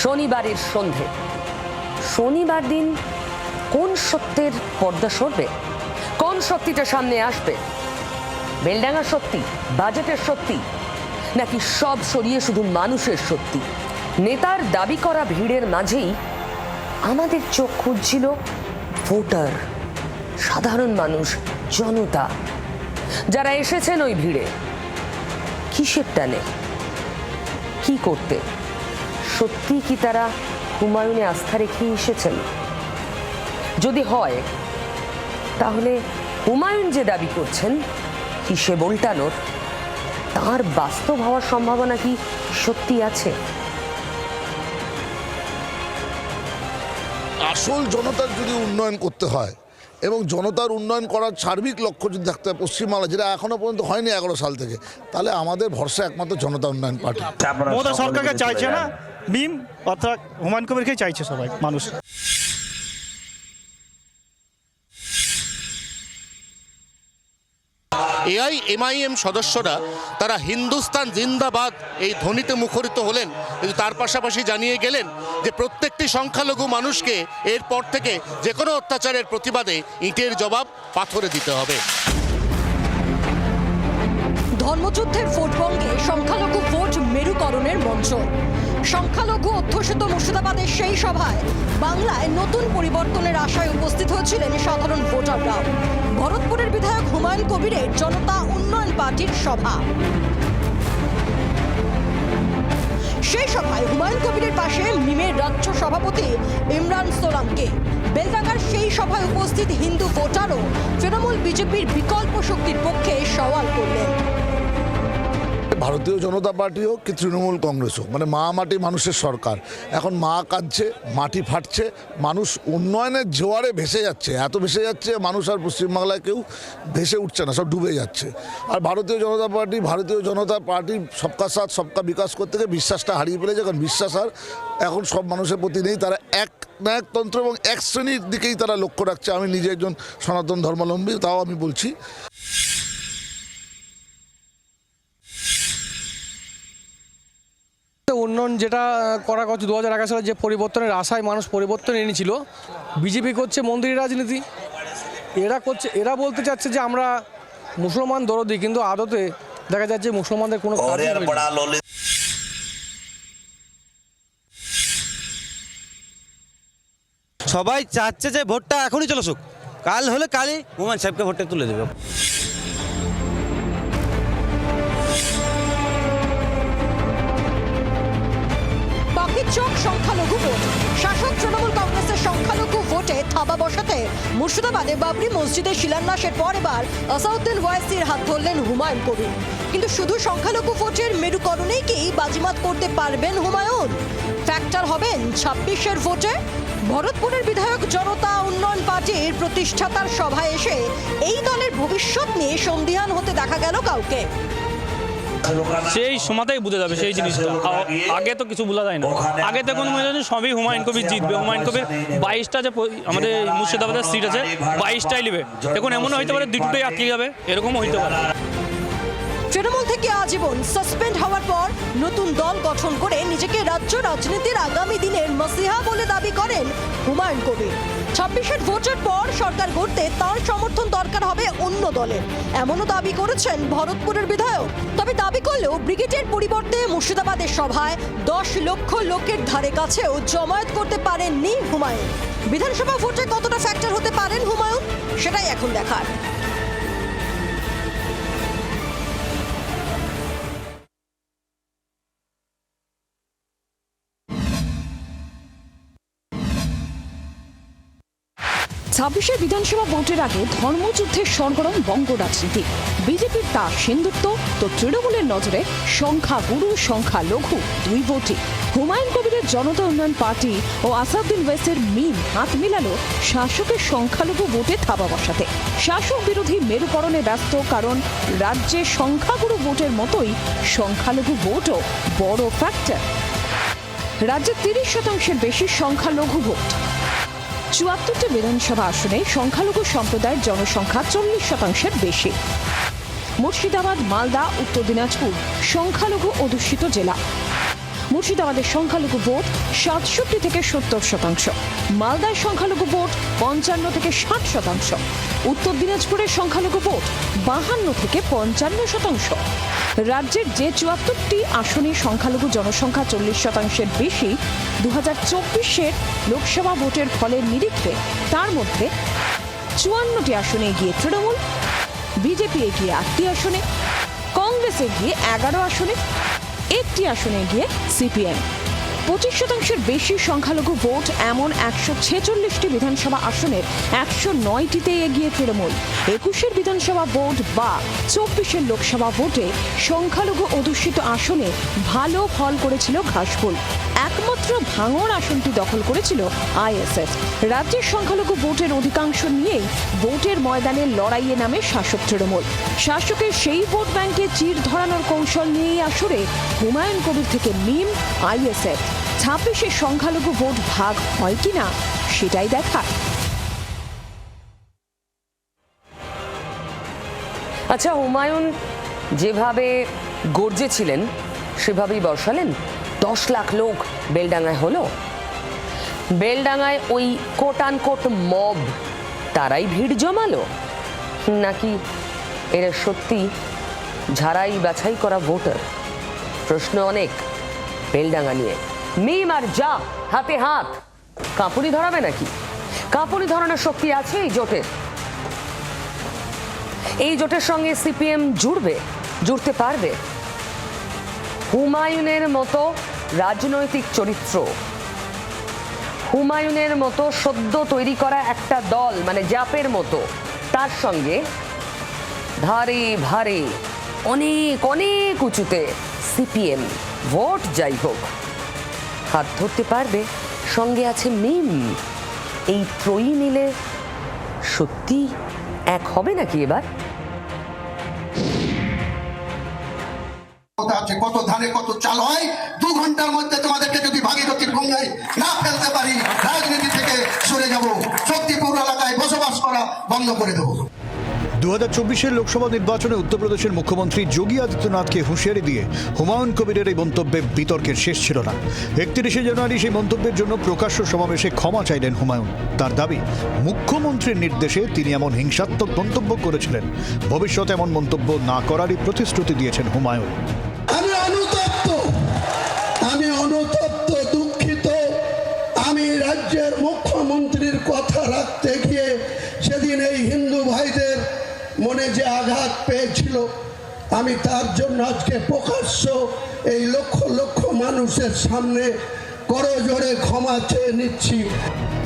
শনিবারের সন্ধে। শনিবার দিন কোন সত্যের পর্দা সরবে, কোন সত্যিটা সামনে আসবে? বেলডাঙ্গা সত্যি, বাজেটের সত্যি, নাকি সব সরিয়ে শুধু মানুষের সত্যি? নেতার দাবি করা ভিড়ের মাঝেই আমাদের চোখ খুঁজছিল ভোটার, সাধারণ মানুষ, জনতা, যারা এসেছেন ওই ভিড়ে। কিসের টানে, কি করতে? সত্যি কি তারা হুমায়ুনে আস্থা রেখে এসেছেন? যদি হয়, তাহলে হুমায়ুন যে দাবি করছেন হিসেব উল্টানোর, তার বাস্তব হওয়ার সম্ভাবনা কি সত্যি আছে? আসল জনতার যদি উন্নয়ন করতে হয় এবং জনতার উন্নয়ন করার সার্বিক লক্ষ্য যদি থাকতে হয় পশ্চিমবাংলা, যেটা এখনো পর্যন্ত হয়নি 11 সাল থেকে, তাহলে আমাদের ভরসা একমাত্র জনতা উন্নয়ন পার্টি। মমতা সরকারকে চাইছে না, মিম অর্থাৎ হুমায়ুন কবিরকেই চাইছে সবাই মানুষ। এআইএমআইএম সদস্যরা তারা হিন্দুস্তান জিন্দাবাদ এই ধ্বনিতে মুখরিত হলেন, কিন্তু তার পাশাপাশি জানিয়ে গেলেন যে প্রত্যেকটি সংখ্যালঘু মানুষকে এরপর থেকে যে কোনো অত্যাচারের প্রতিবাদে ইটের জবাব পাথরে দিতে হবে। ধর্মযুদ্ধের ভোটবঙ্গে সংখ্যালঘু ভোট মেরুকরণের মঞ্চ। সংখ্যালঘু অধ্যুষিত মুর্শিদাবাদের সেই সভায় বাংলায় নতুন পরিবর্তনের আশায় উপস্থিত হয়েছিলেন সাধারণ ভোটাররা। ভরতপুরের বিধায়ক হুমায়ুন কবিরের জনতা উন্নয়ন পার্টির সভা। সেই সভায় হুমায়ুন কবিরের পাশে মিমের রাজ্য সভাপতি ইমরান সোলামকে। বেলডাঙ্গার সেই সভায় উপস্থিত হিন্দু ভোটারও তৃণমূল বিজেপির বিকল্প শক্তির পক্ষে সওয়াল করলেন। ভারতীয় জনতা পার্টি হোক কি তৃণমূল কংগ্রেস হোক, মানে মা মাটি মানুষের সরকার। এখন মা কাঁদছে, মাটি ফাটছে, মানুষ উন্নয়নের জোয়ারে ভেসে যাচ্ছে, এত ভেসে যাচ্ছে মানুষ আর পশ্চিমবাংলায় কেউ ভেসে উঠছে না, সব ডুবে যাচ্ছে। আর ভারতীয় জনতা পার্টি সবকা সাথ সবকা বিকাশ করতে গিয়ে বিশ্বাসটা হারিয়ে ফেলেছে। কারণ বিশ্বাস আর এখন সব মানুষের প্রতি নেই। তারা একনায়কতন্ত্র এবং এক শ্রেণীর দিকেই তারা লক্ষ্য রাখছে। আমি নিজে একজন সনাতন ধর্মাবলম্বী, তাও আমি বলছি উন্নয়ন যেটা করা কথা 2011 সালে যে পরিবর্তনের আশায় মানুষ পরিবর্তন এনেছিল, বিজেপি করছে মন্দিরের রাজনীতি। এরা বলতে চাচ্ছে যে আমরা মুসলমান দরদি, কিন্তু আদতে দেখা যাচ্ছে মুসলমানদের কোনো কাজই হয়নি। সবাই চাচ্ছে যে ভোটটা এখনই চলে আসুক, কাল হলে কালই হুমায়ুন সাহেবকে ভোটটা তুলে দেবে। চোখ সংখ্যালঘু ভোট। শাসক তৃণমূল কংগ্রেসের সংখ্যালঘু ভোটে থাবা বসাতে মুর্শিদাবাদে বাবরি মসজিদের শিলান্যাসের পর এবার আসাউদ্দিন ওয়াইসির হাত ধরলেন হুমায়ুন কবির। কিন্তু শুধু সংখ্যালঘু ভোটের মেরুকরণেই কি বাজিমাত করতে পারবেন হুমায়ুন? ফ্যাক্টর হবেন 26-এর ভোটে? ভরতপুরের বিধায়ক জনতা উন্নয়ন পার্টির প্রতিষ্ঠাতার সভায় এসে এই দলের ভবিষ্যৎ নিয়ে সন্দিহান হতে দেখা গেল কাউকে। সেই সময়তেই বুঝে যাবে সেই জিনিসটা, আগে তো কিছু বোঝা যায় না। আগে তো কোনো মনে হয় সবই হুমায়ুন কবির জিতবে। হুমায়ুন কবির 22টা যে আমাদের মুর্শিদাবাদের সিট আছে 22টাই নেবে। এখন এমনও হইতে পারে 2টোই আটকে যাবে, এরকমও হইতে পারে। তৃণমূল থেকে আজীবন সাসপেন্ড হওয়ার পর নতুন দল গঠন করে নিজেকে রাজ্য রাজনীতির আগামী দিনের মসিহা বলে দাবি করেন হুমায়ুন কবির। 26-এর ভোটের পর সরকার গড়তে তার সমর্থন দরকার হবে অন্য দলের, এমনও দাবি করেছেন ভরতপুরের বিধায়ক। তবে দাবি করলেও ব্রিগেডের পরিবর্তে মুর্শিদাবাদের সভায় 10 লক্ষ লোকের ধারে কাছেও জমায়েত করতে পারেননি হুমায়ুন। বিধানসভা ভোটে কতটা ফ্যাক্টর হতে পারেন হুমায়ুন, সেটাই এখন দেখার। ছাব্বিশের বিধানসভা ভোটের আগে ধর্মযুদ্ধের সরগরম বঙ্গ রাজনীতি। বিজেপির তা সিন্ধুত্ব, তো তৃণমূলের নজরে সংখ্যাগুরু সংখ্যালঘু দুই ভোটই। হুমায়ুন কবিরের জনতা উন্নয়ন পার্টি ও আসাউদ্দিন ওয়াইসির মিল হাত মিলালো শাসকের সংখ্যালঘু ভোটে থাবা বসাতে। শাসক বিরোধী মেরুকরণে ব্যস্ত, কারণ রাজ্যে সংখ্যাগুরু ভোটের মতোই সংখ্যালঘু ভোটও বড় ফ্যাক্টর। রাজ্যে 30% বেশি সংখ্যালঘু ভোট। ৭৪টি বিধানসভা আসনে সংখ্যালঘু সম্প্রদায়ের জনসংখ্যা 40%-এর বেশি। মুর্শিদাবাদ, মালদা, উত্তর দিনাজপুর সংখ্যালঘু অধ্যুষিত জেলা। মুর্শিদাবাদের সংখ্যালঘু ভোট 67 থেকে 70%, মালদায় সংখ্যালঘু ভোট 55 থেকে 60%, উত্তর দিনাজপুরের সংখ্যালঘু ভোট 52 থেকে 55%। রাজ্যের যে 74টি আসনে সংখ্যালঘু জনসংখ্যা 40%-এর বেশি 2024-এর লোকসভা ভোটের ফলের নিরিখে তার মধ্যে 54টি আসনে এগিয়ে তৃণমূল, বিজেপি এগিয়ে 8টি আসনে, কংগ্রেস এগিয়ে 11 আসনে, একটি আসনে এগিয়ে সিপিএম। 25%-এর বেশি সংখ্যালঘু ভোট এমন 146টি বিধানসভা আসনের 109টিতে এগিয়ে তৃণমূল। 21-এর বিধানসভা ভোট বা 24-এর লোকসভা ভোটে সংখ্যালঘু অধ্যুষিত আসনে ভালো ফল করেছিল ঘাসফুল। একমাত্র ভাঙড় আসনটি দখল করেছিল আইএসএফ। রাজ্যের সংখ্যালঘু ভোটের অধিকাংশ নিয়েই ভোটের ময়দানে লড়াইয়ে নামে শাসক তৃণমূল। শাসকের সেই ভোট ব্যাংকে চির ধরানোর কৌশল নিয়েই আসরে হুমায়ুন কবির থেকে মিম আইএসএফ। 26-এ সংখ্যালঘু ভোট ভাগ হয় কিনা সেটাই দেখার। আচ্ছা, হুমায়ুন যেভাবে গর্জেছিলেন সেভাবেই বসালেন। 10 লাখ লোক বেলডাঙ্গায় হলো। বেলডাঙ্গায় ওই কোট আনকোট মব তারাই ভিড় জমালো, নাকি এরা সত্যি ঝাড়াই বাছাই করা ভোটার? প্রশ্ন অনেক বেলডাঙ্গা নিয়ে। মিম আর যা হাতে হাত কাঁপুনি ধরাবে নাকি? কাঁপুনি ধরানোর শক্তি আছে এই জোটের? এই জোটের সঙ্গে সিপিএম জুড়তে পারবে? হুমায়ুনের মতো রাজনৈতিক চরিত্র, হুমায়ুনের মতো সদ্য তৈরি করা একটা দল, মানে জাপের মতো, তার সঙ্গে ধারে ভারে অনেক অনেক উঁচুতে সিপিএম, ভোট যাই হোক হাত ধরতে পারবে? সঙ্গে আছে মিম। এই ত্রয়ী মিলে সত্যি এক হবে নাকি এবার? কত ধানে কত চাল হয়, 2 ঘন্টার মধ্যে তোমাদেরকে যদি ভাগীরথীর গঙ্গায় না ফেলতে পারি, রাজনীতি থেকে সরে যাব, শক্তিপুর এলাকায় বসবাস করা বন্ধ করে দেবো। 2024-এর লোকসভা নির্বাচনে উত্তরপ্রদেশের মুখ্যমন্ত্রী যোগী আদিত্যনাথকে হুঁশিয়ারি দিয়ে হুমায়ুন কবিরের এই মন্তব্যে বিতর্কের শেষ ছিল না। 31শে জানুয়ারি সেই মন্তব্যের জন্য প্রকাশ্য সমাবেশে ক্ষমা চাইলেন হুমায়ুন। তার দাবি, মুখ্যমন্ত্রীর নির্দেশে তিনি এমন হিংসাত্মক মন্তব্য করেছিলেন। ভবিষ্যতে এমন মন্তব্য না করারই প্রতিশ্রুতি দিয়েছেন হুমায়ুন। আমি অনুতপ্ত, দুঃখিত। আমি রাজ্যের মুখ্যমন্ত্রীর কথা রাখতে গিয়ে সেদিন এই হিন্দু ভাইদের মনে যে আঘাত পেয়েছিল, আমি তার জন্য আজকে প্রকাশ্য এই লক্ষ লক্ষ মানুষের সামনে করজোড়ে ক্ষমা চেয়ে নিচ্ছি।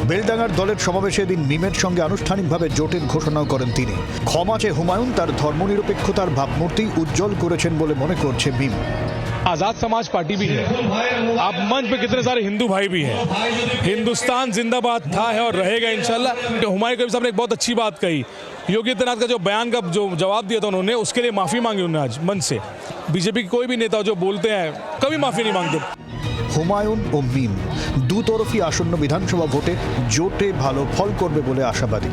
বেলডাঙ্গার দলের সমাবেশে দিন মিমের সঙ্গে আনুষ্ঠানিকভাবে জোটের ঘোষণাও করেন তিনি। ক্ষমা চেয়ে হুমায়ুন তার ধর্মনিরপেক্ষতার ভাবমূর্তি উজ্জ্বল করেছেন বলে মনে করছে মিম। आजाद समाज पार्टी भी है, आप मंच पे कितने सारे हिंदू भाई भी हैं। हिंदुस्तान जिंदाबाद था, है और रहेगा इंशाल्लाह। हुमायूं कबीर साहब ने एक बहुत अच्छी बात कही, योगी आदित्यनाथ का जो बयान का जो जवाब दिया था उन्होंने, उसके लिए माफी मांगी उन्होंने आज मंच से। बीजेपी के कोई भी नेता जो बोलते हैं कभी माफी नहीं मांगते। হুমায়ুন ও মিম দুতরফি আসন্ন বিধানসভা ভোটে জোটে ভালো ফল করবে বলে আশাবাদী।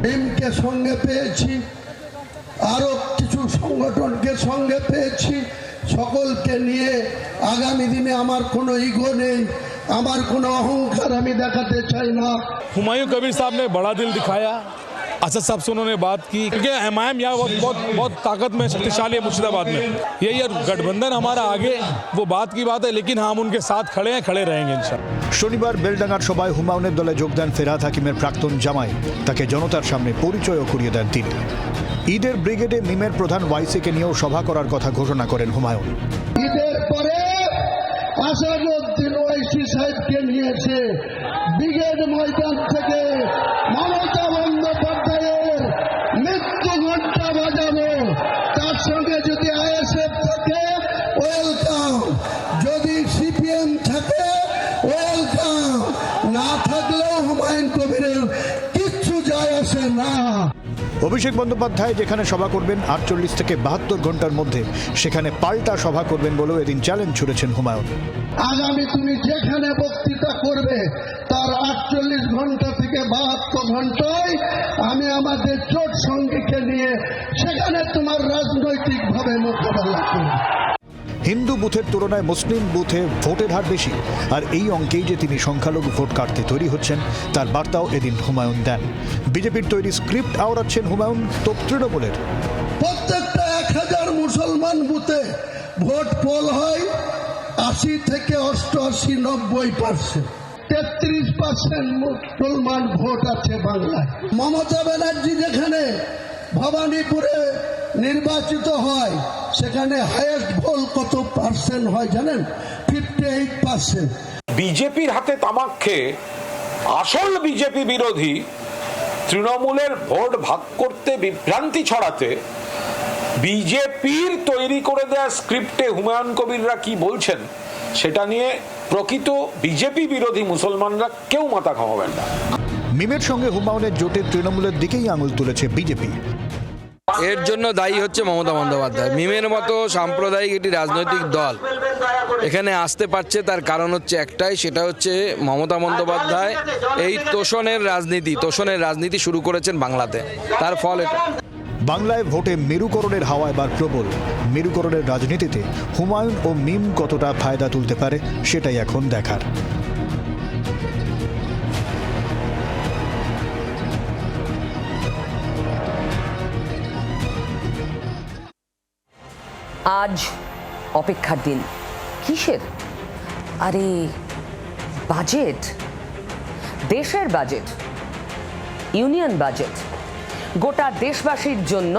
মিমকে সঙ্গে পেয়েছি, আরো কিছু সংগঠনকে সঙ্গে পেয়েছি। সকলকে নিয়ে আগামী দিনে আমার কোনো ইগো নেই, আমার কোনো অহংকার আমি দেখাতে চাই না। हुमायूं कबीर साहब ने बड़ा दिल दिखाया, असद साहब से उन्होंने बात की, क्योंकि एमआईएम यहाँ बहुत ताकत में शक्तिशाली है मुर्शिदाबाद में। यही गठबंधन हमारा आगे, वो बात की बात है, लेकिन हम उनके साथ खड़े हैं, खड़े रहेंगे इंशाल्लाह। শনিবার বেলডাঙ্গার সভায় হুমায়ুনের দলে যোগ দেন ফেরহাদ হাকিমের প্রাক্তন জামাই। তাকে জনতার সামনে পরিচয়ও করিয়ে দেন তিনি। ঈদের ব্রিগেডে মিমের প্রধান ওয়াইসিকে নিয়েও সভা করার কথা ঘোষণা করেন হুমায়ুন। ঈদের পরে আসাদুদ্দিন ওয়াইসি সাহেবকে নিয়েছে ব্রিগেড ময়দান থেকে মমতা বন্দ্যোপাধ্যায়ের মৃত্যু ঘণ্টা বাজাবো। তার সঙ্গে যদি আইএসএফ থাকে ওয়েলকাম, যদি সিপিএম থাকে ওয়েলকাম, না থাকলেও হুমায়ুন কবিরের কিচ্ছু যায় আসে না। অভিষেক বন্দ্যোপাধ্যায় যেখানে সভা করবেন 48 থেকে 72 ঘন্টার মধ্যে, সেখানে পাল্টা সভা করবেন বলেও এদিন চ্যালেঞ্জ ছুড়েছেন হুমায়ুন। আগামী তুমি যেখানে বক্তৃতা করবে তার 48 ঘন্টা থেকে 72 ঘন্টায় আমি আমাদের জোট সঙ্গীকে নিয়ে সেখানে তোমার রাজনৈতিকভাবে মোকাবেলা করব। হিন্দু বুথের তুলনায় মুসলিম বুথে ভোটের হার বেশি, আর এই অঙ্কেই যে তিনি সংখ্যালঘু ভোট কাটতে তৈরি হচ্ছেন তার বার্তাও এদিন হুমায়ুন দেন। বিজেপির তৈরি স্ক্রিপ্ট আওড়াচ্ছেন হুমায়ুন তো তৃণমূলের। প্রত্যেকটা 1000 মুসলমান বুথে ভোট পোল হয় 80 থেকে 88, 90%। 33% মুসলমান ভোট আছে বাংলায়। মমতা ব্যানার্জি যেখানে ভবানীপুরে নির্বাচিত হয় সেখানে হাইয়েস্ট ভোট কত পার্সেন্ট হয় জানেন? 58%। বিজেপির হাতে তামাক খেয়ে আসল বিজেপি বিরোধী তৃণমূলের ভোট ভাগ করতে বিভ্রান্তি ছড়াতে বিজেপির তৈরি করে দেওয়া স্ক্রিপ্টে হুমায়ুন কবিররা কি বলছেন সেটা নিয়ে প্রকৃত বিজেপি বিরোধী মুসলমানরা কেউ মাথা ঘামাবেন না। মিমের সঙ্গে হুমায়ুনের জোটে তৃণমূলের দিকেই আঙুল তুলেছে বিজেপি। এর জন্য দায়ী হচ্ছে মমতা বন্দ্যোপাধ্যায়। মিমের মতো সাম্প্রদায়িক একটি রাজনৈতিক দল এখানে আসতে পারছে, তার কারণ হচ্ছে একটাই, সেটা হচ্ছে মমতা বন্দ্যোপাধ্যায় এই তোষণের রাজনীতি শুরু করেছেন বাংলাতে, তার ফল এটা। বাংলায় ভোটে মেরুকরণের হাওয়া এবার প্রবল। মেরুকরণের রাজনীতিতে হুমায়ুন ও মিম কতটা ফায়দা তুলতে পারে সেটাই এখন দেখার। আজ অপেক্ষার দিন। কিসের? আরে বাজেট, দেশের বাজেট, ইউনিয়ন বাজেট। গোটা দেশবাসীর জন্য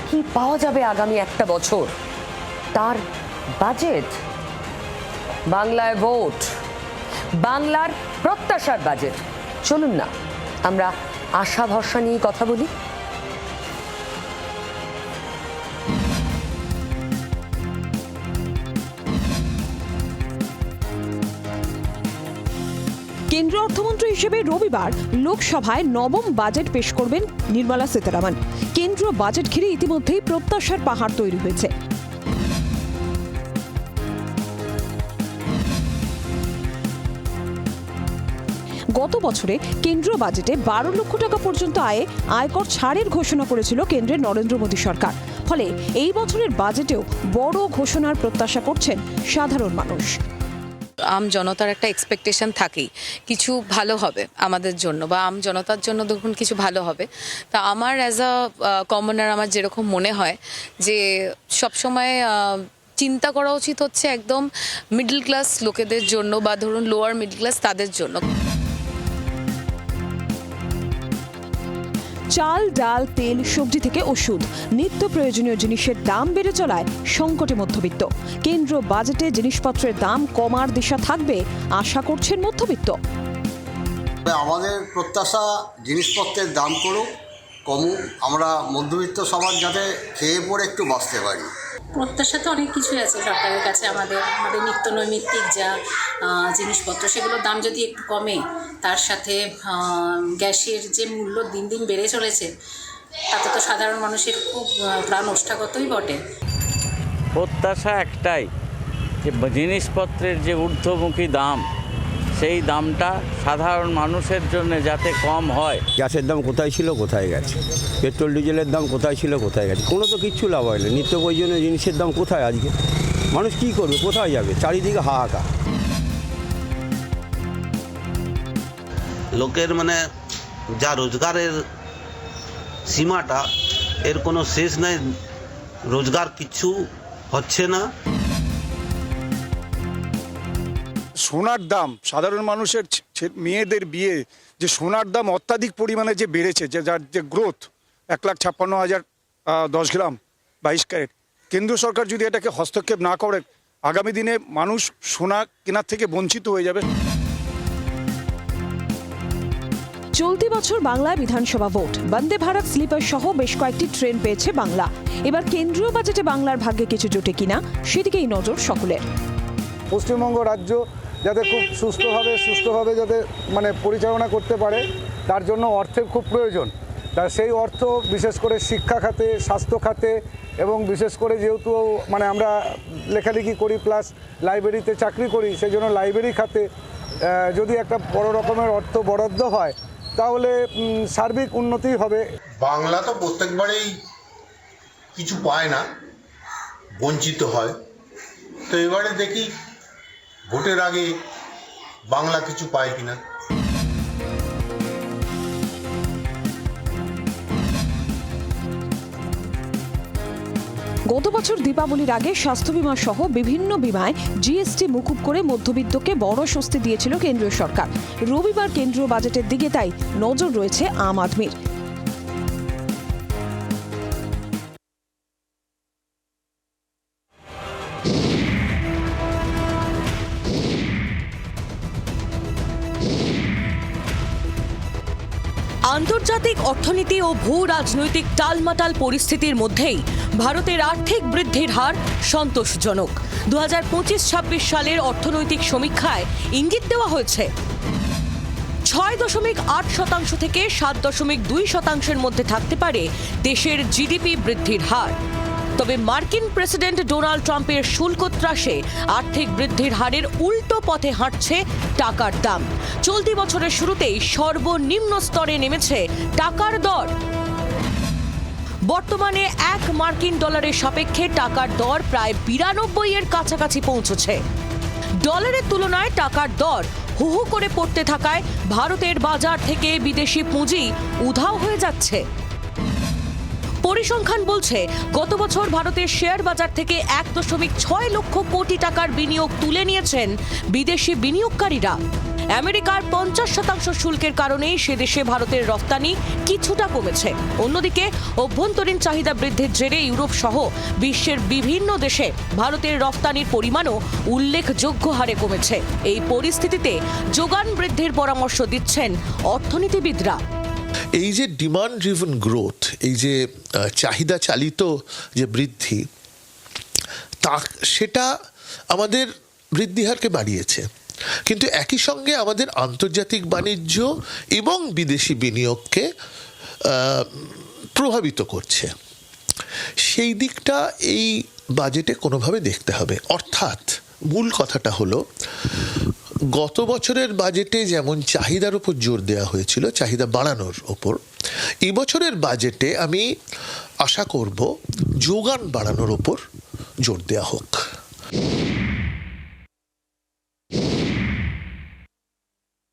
কি পাওয়া যাবে আগামী একটা বছর, তার বাজেট। বাংলায় ভোট, বাংলার প্রত্যাশার বাজেট। চলুন না আমরা আশা ভরসা নিয়ে কথা বলি। কেন্দ্রীয় অর্থমন্ত্রী হিসেবে রবিবার লোকসভায় নবম বাজেট পেশ করবেন নির্মলা সীতারামন। কেন্দ্রীয় বাজেট ঘিরে ইতিমধ্যেই প্রত্যাশার পাহাড় তৈরি হয়েছে। গত বছরে কেন্দ্রীয় বাজেটে 12 লক্ষ টাকা পর্যন্ত আয়কর ছাড়ের ঘোষণা করেছিল কেন্দ্রের নরেন্দ্র মোদী সরকার। ফলে এই বছরের বাজেটেও বড় ঘোষণার প্রত্যাশা করছেন সাধারণ মানুষ। আম জনতার একটা এক্সপেকটেশন থাকেই কিছু ভালো হবে আমাদের জন্য, বা আম জনতার জন্য দেখুন কিছু ভালো হবে। তা আমার অ্যাজ আ কমনার আমার যেরকম মনে হয় যে সবসময় চিন্তা করা উচিত হচ্ছে একদম মিডল ক্লাস লোকেদের জন্য, বা ধরুন লোয়ার মিডল ক্লাস তাদের জন্য। চাল, ডাল, তেল, সবজি থেকে ওষুধ, নিত্য প্রয়োজনীয় জিনিসের দাম বেড়ে চলায় সংকটে মধ্যবিত্ত। কেন্দ্র বাজেটে জিনিসপত্রের দাম কমার দিশা থাকবে আশা করছেন মধ্যবিত্ত। আমাদের প্রত্যাশা জিনিসপত্রের দাম কমুক, আমরা মধ্যবিত্ত সমাজ যাতে খেয়ে পড়ে একটু বাঁচতে পারি। প্রত্যাশা তো অনেক কিছুই আছে সরকারের কাছে। আমাদের নিত্য নৈমিত্তিক যা জিনিসপত্র সেগুলোর দাম যদি একটু কমে, তার সাথে গ্যাসের যে মূল্য দিন দিন বেড়ে চলেছে, তাতে তো সাধারণ মানুষের খুব প্রাণ ওষ্ঠাগতই বটে। প্রত্যাশা একটাই, যে জিনিসপত্রের যে ঊর্ধ্বমুখী দাম, সেই দামটা সাধারণ মানুষের জন্য যাতে কম হয়। গ্যাসের দাম কোথায় ছিল, কোথায় গেছে? পেট্রোল ডিজেলের দাম কোথায় ছিল, কোথায় গেছে? কোনো তো কিচ্ছু লাভ হয় না। নিত্য প্রয়োজনীয় জিনিসের দাম কোথায় আজকে? মানুষ কি করবে, কোথায় যাবে? চারিদিকে হাহাকার। লোকের যা রোজগারের সীমাটা, এর কোনো শেষ নাই। রোজগার কিচ্ছু হচ্ছে না। সোনার দাম, সাধারণ মানুষের মেয়েদের বিয়ে, যে সোনার দাম অত্যাধিক পরিমাণে যে বেড়েছে, যার যে গ্রোথ 1,56,000 10 গ্রাম 22 ক্যারেট, কেন্দ্র সরকার যদি এটাকে হস্তক্ষেপ না করে, আগামী দিনে মানুষ সোনা কেনার থেকে বঞ্চিত হয়ে যাবে। চলতি বছর বাংলায় বিধানসভা ভোট, বন্দে ভারত স্লিপার সহ বেশ কয়েকটি ট্রেন পেয়েছে বাংলা। এবার কেন্দ্রীয় বাজেটে বাংলার ভাগ্যে কিছু জোটে কিনা সেদিকেই নজর সকলের। পশ্চিমবঙ্গ রাজ্য যাতে খুব সুষ্ঠুভাবে যাতে পরিচালনা করতে পারে, তার জন্য অর্থের খুব প্রয়োজন। তার সেই অর্থ বিশেষ করে শিক্ষা খাতে, স্বাস্থ্য খাতে, এবং বিশেষ করে যেহেতু আমরা লেখালেখি করি প্লাস লাইব্রেরিতে চাকরি করি, সেই জন্য লাইব্রেরি খাতে যদি একটা বড় রকমের অর্থ বরাদ্দ হয়, তাহলে সার্বিক উন্নতি হবে। বাংলা তো প্রত্যেকবারেই কিছু পায় না, বঞ্চিত হয়। তো এবারে দেখি ভোটের আগে বাংলা কিছু পায় কিনা। গত বছর দীপাবলির আগে স্বাস্থ্য বীমা সহ বিভিন্ন বীমায় জিএসটি মুকুব করে মধ্যবিত্তকে বড় স্বস্তি দিয়েছিল কেন্দ্রীয় সরকার। রবিবার কেন্দ্রীয় বাজেটের দিকে তাই নজর রয়েছে আম আদমির। আন্তর্জাতিক অর্থনীতি ও ভূ রাজনৈতিক টালমাটাল পরিস্থিতির মধ্যেই ভারতের আর্থিক বৃদ্ধির হার সন্তোষজনক। 2025-26 সালের অর্থনৈতিক সমীক্ষায় ইঙ্গিত দেওয়া হয়েছে 6.8% থেকে 7.2% মধ্যে থাকতে পারে দেশের জিডিপি বৃদ্ধির হার। তবে মার্কিন প্রেসিডেন্ট ডোনাল্ড ট্রাম্পের শুল্ক ত্রাসে আর্থিক বৃদ্ধির হারের উল্টো পথে হাঁটছে টাকার দাম। চলতি বছরের শুরুতেই সর্বনিম্ন স্তরে নেমেছে টাকার দর। বর্তমানে 1 মার্কিন ডলারের সাপেক্ষে টাকার দর প্রায় 92 এর কাছাকাছি পৌঁছেছে। ডলারের তুলনায় টাকার দর হু হু করে পড়তে থাকায় ভারতের বাজার থেকে বিদেশি পুঁজি উধাও হয়ে যাচ্ছে। পরিসংখ্যান বলছে গত বছর ভারতের শেয়ার বাজার থেকে 1.6 লক্ষ কোটি টাকার বিনিয়োগ তুলে নিয়েছেন বিদেশি বিনিয়োগকারীরা। আমেরিকার 50% শুল্কের কারণেই সে দেশে ভারতের রফতানি কিছুটা কমেছে। অন্যদিকে অভ্যন্তরীণ চাহিদা বৃদ্ধির জেরে ইউরোপ সহ বিশ্বের বিভিন্ন দেশে ভারতের রফতানির পরিমাণও উল্লেখযোগ্য হারে কমেছে। এই পরিস্থিতিতে যোগান বৃদ্ধির পরামর্শ দিচ্ছেন অর্থনীতিবিদরা। এই যে ডিমান্ড ড্রিভেন গ্রোথ, এই যে চাহিদা চালিত যে বৃদ্ধি, তা সেটা আমাদের বৃদ্ধি হারকে বাড়িয়েছে, কিন্তু একই সঙ্গে আমাদের আন্তর্জাতিক বাণিজ্য এবং বিদেশি বিনিয়োগকে প্রভাবিত করছে। সেই দিকটা এই বাজেটে কোনোভাবে দেখতে হবে। অর্থাৎ মূল কথাটা হলো, গত বছরের বাজেটে যেমন চাহিদার উপর জোর দেওয়া হয়েছিল, চাহিদা বাড়ানোর ওপর, এবছরের বাজেটে আমি আশা করব যোগান বাড়ানোর ওপর জোর দেওয়া হোক।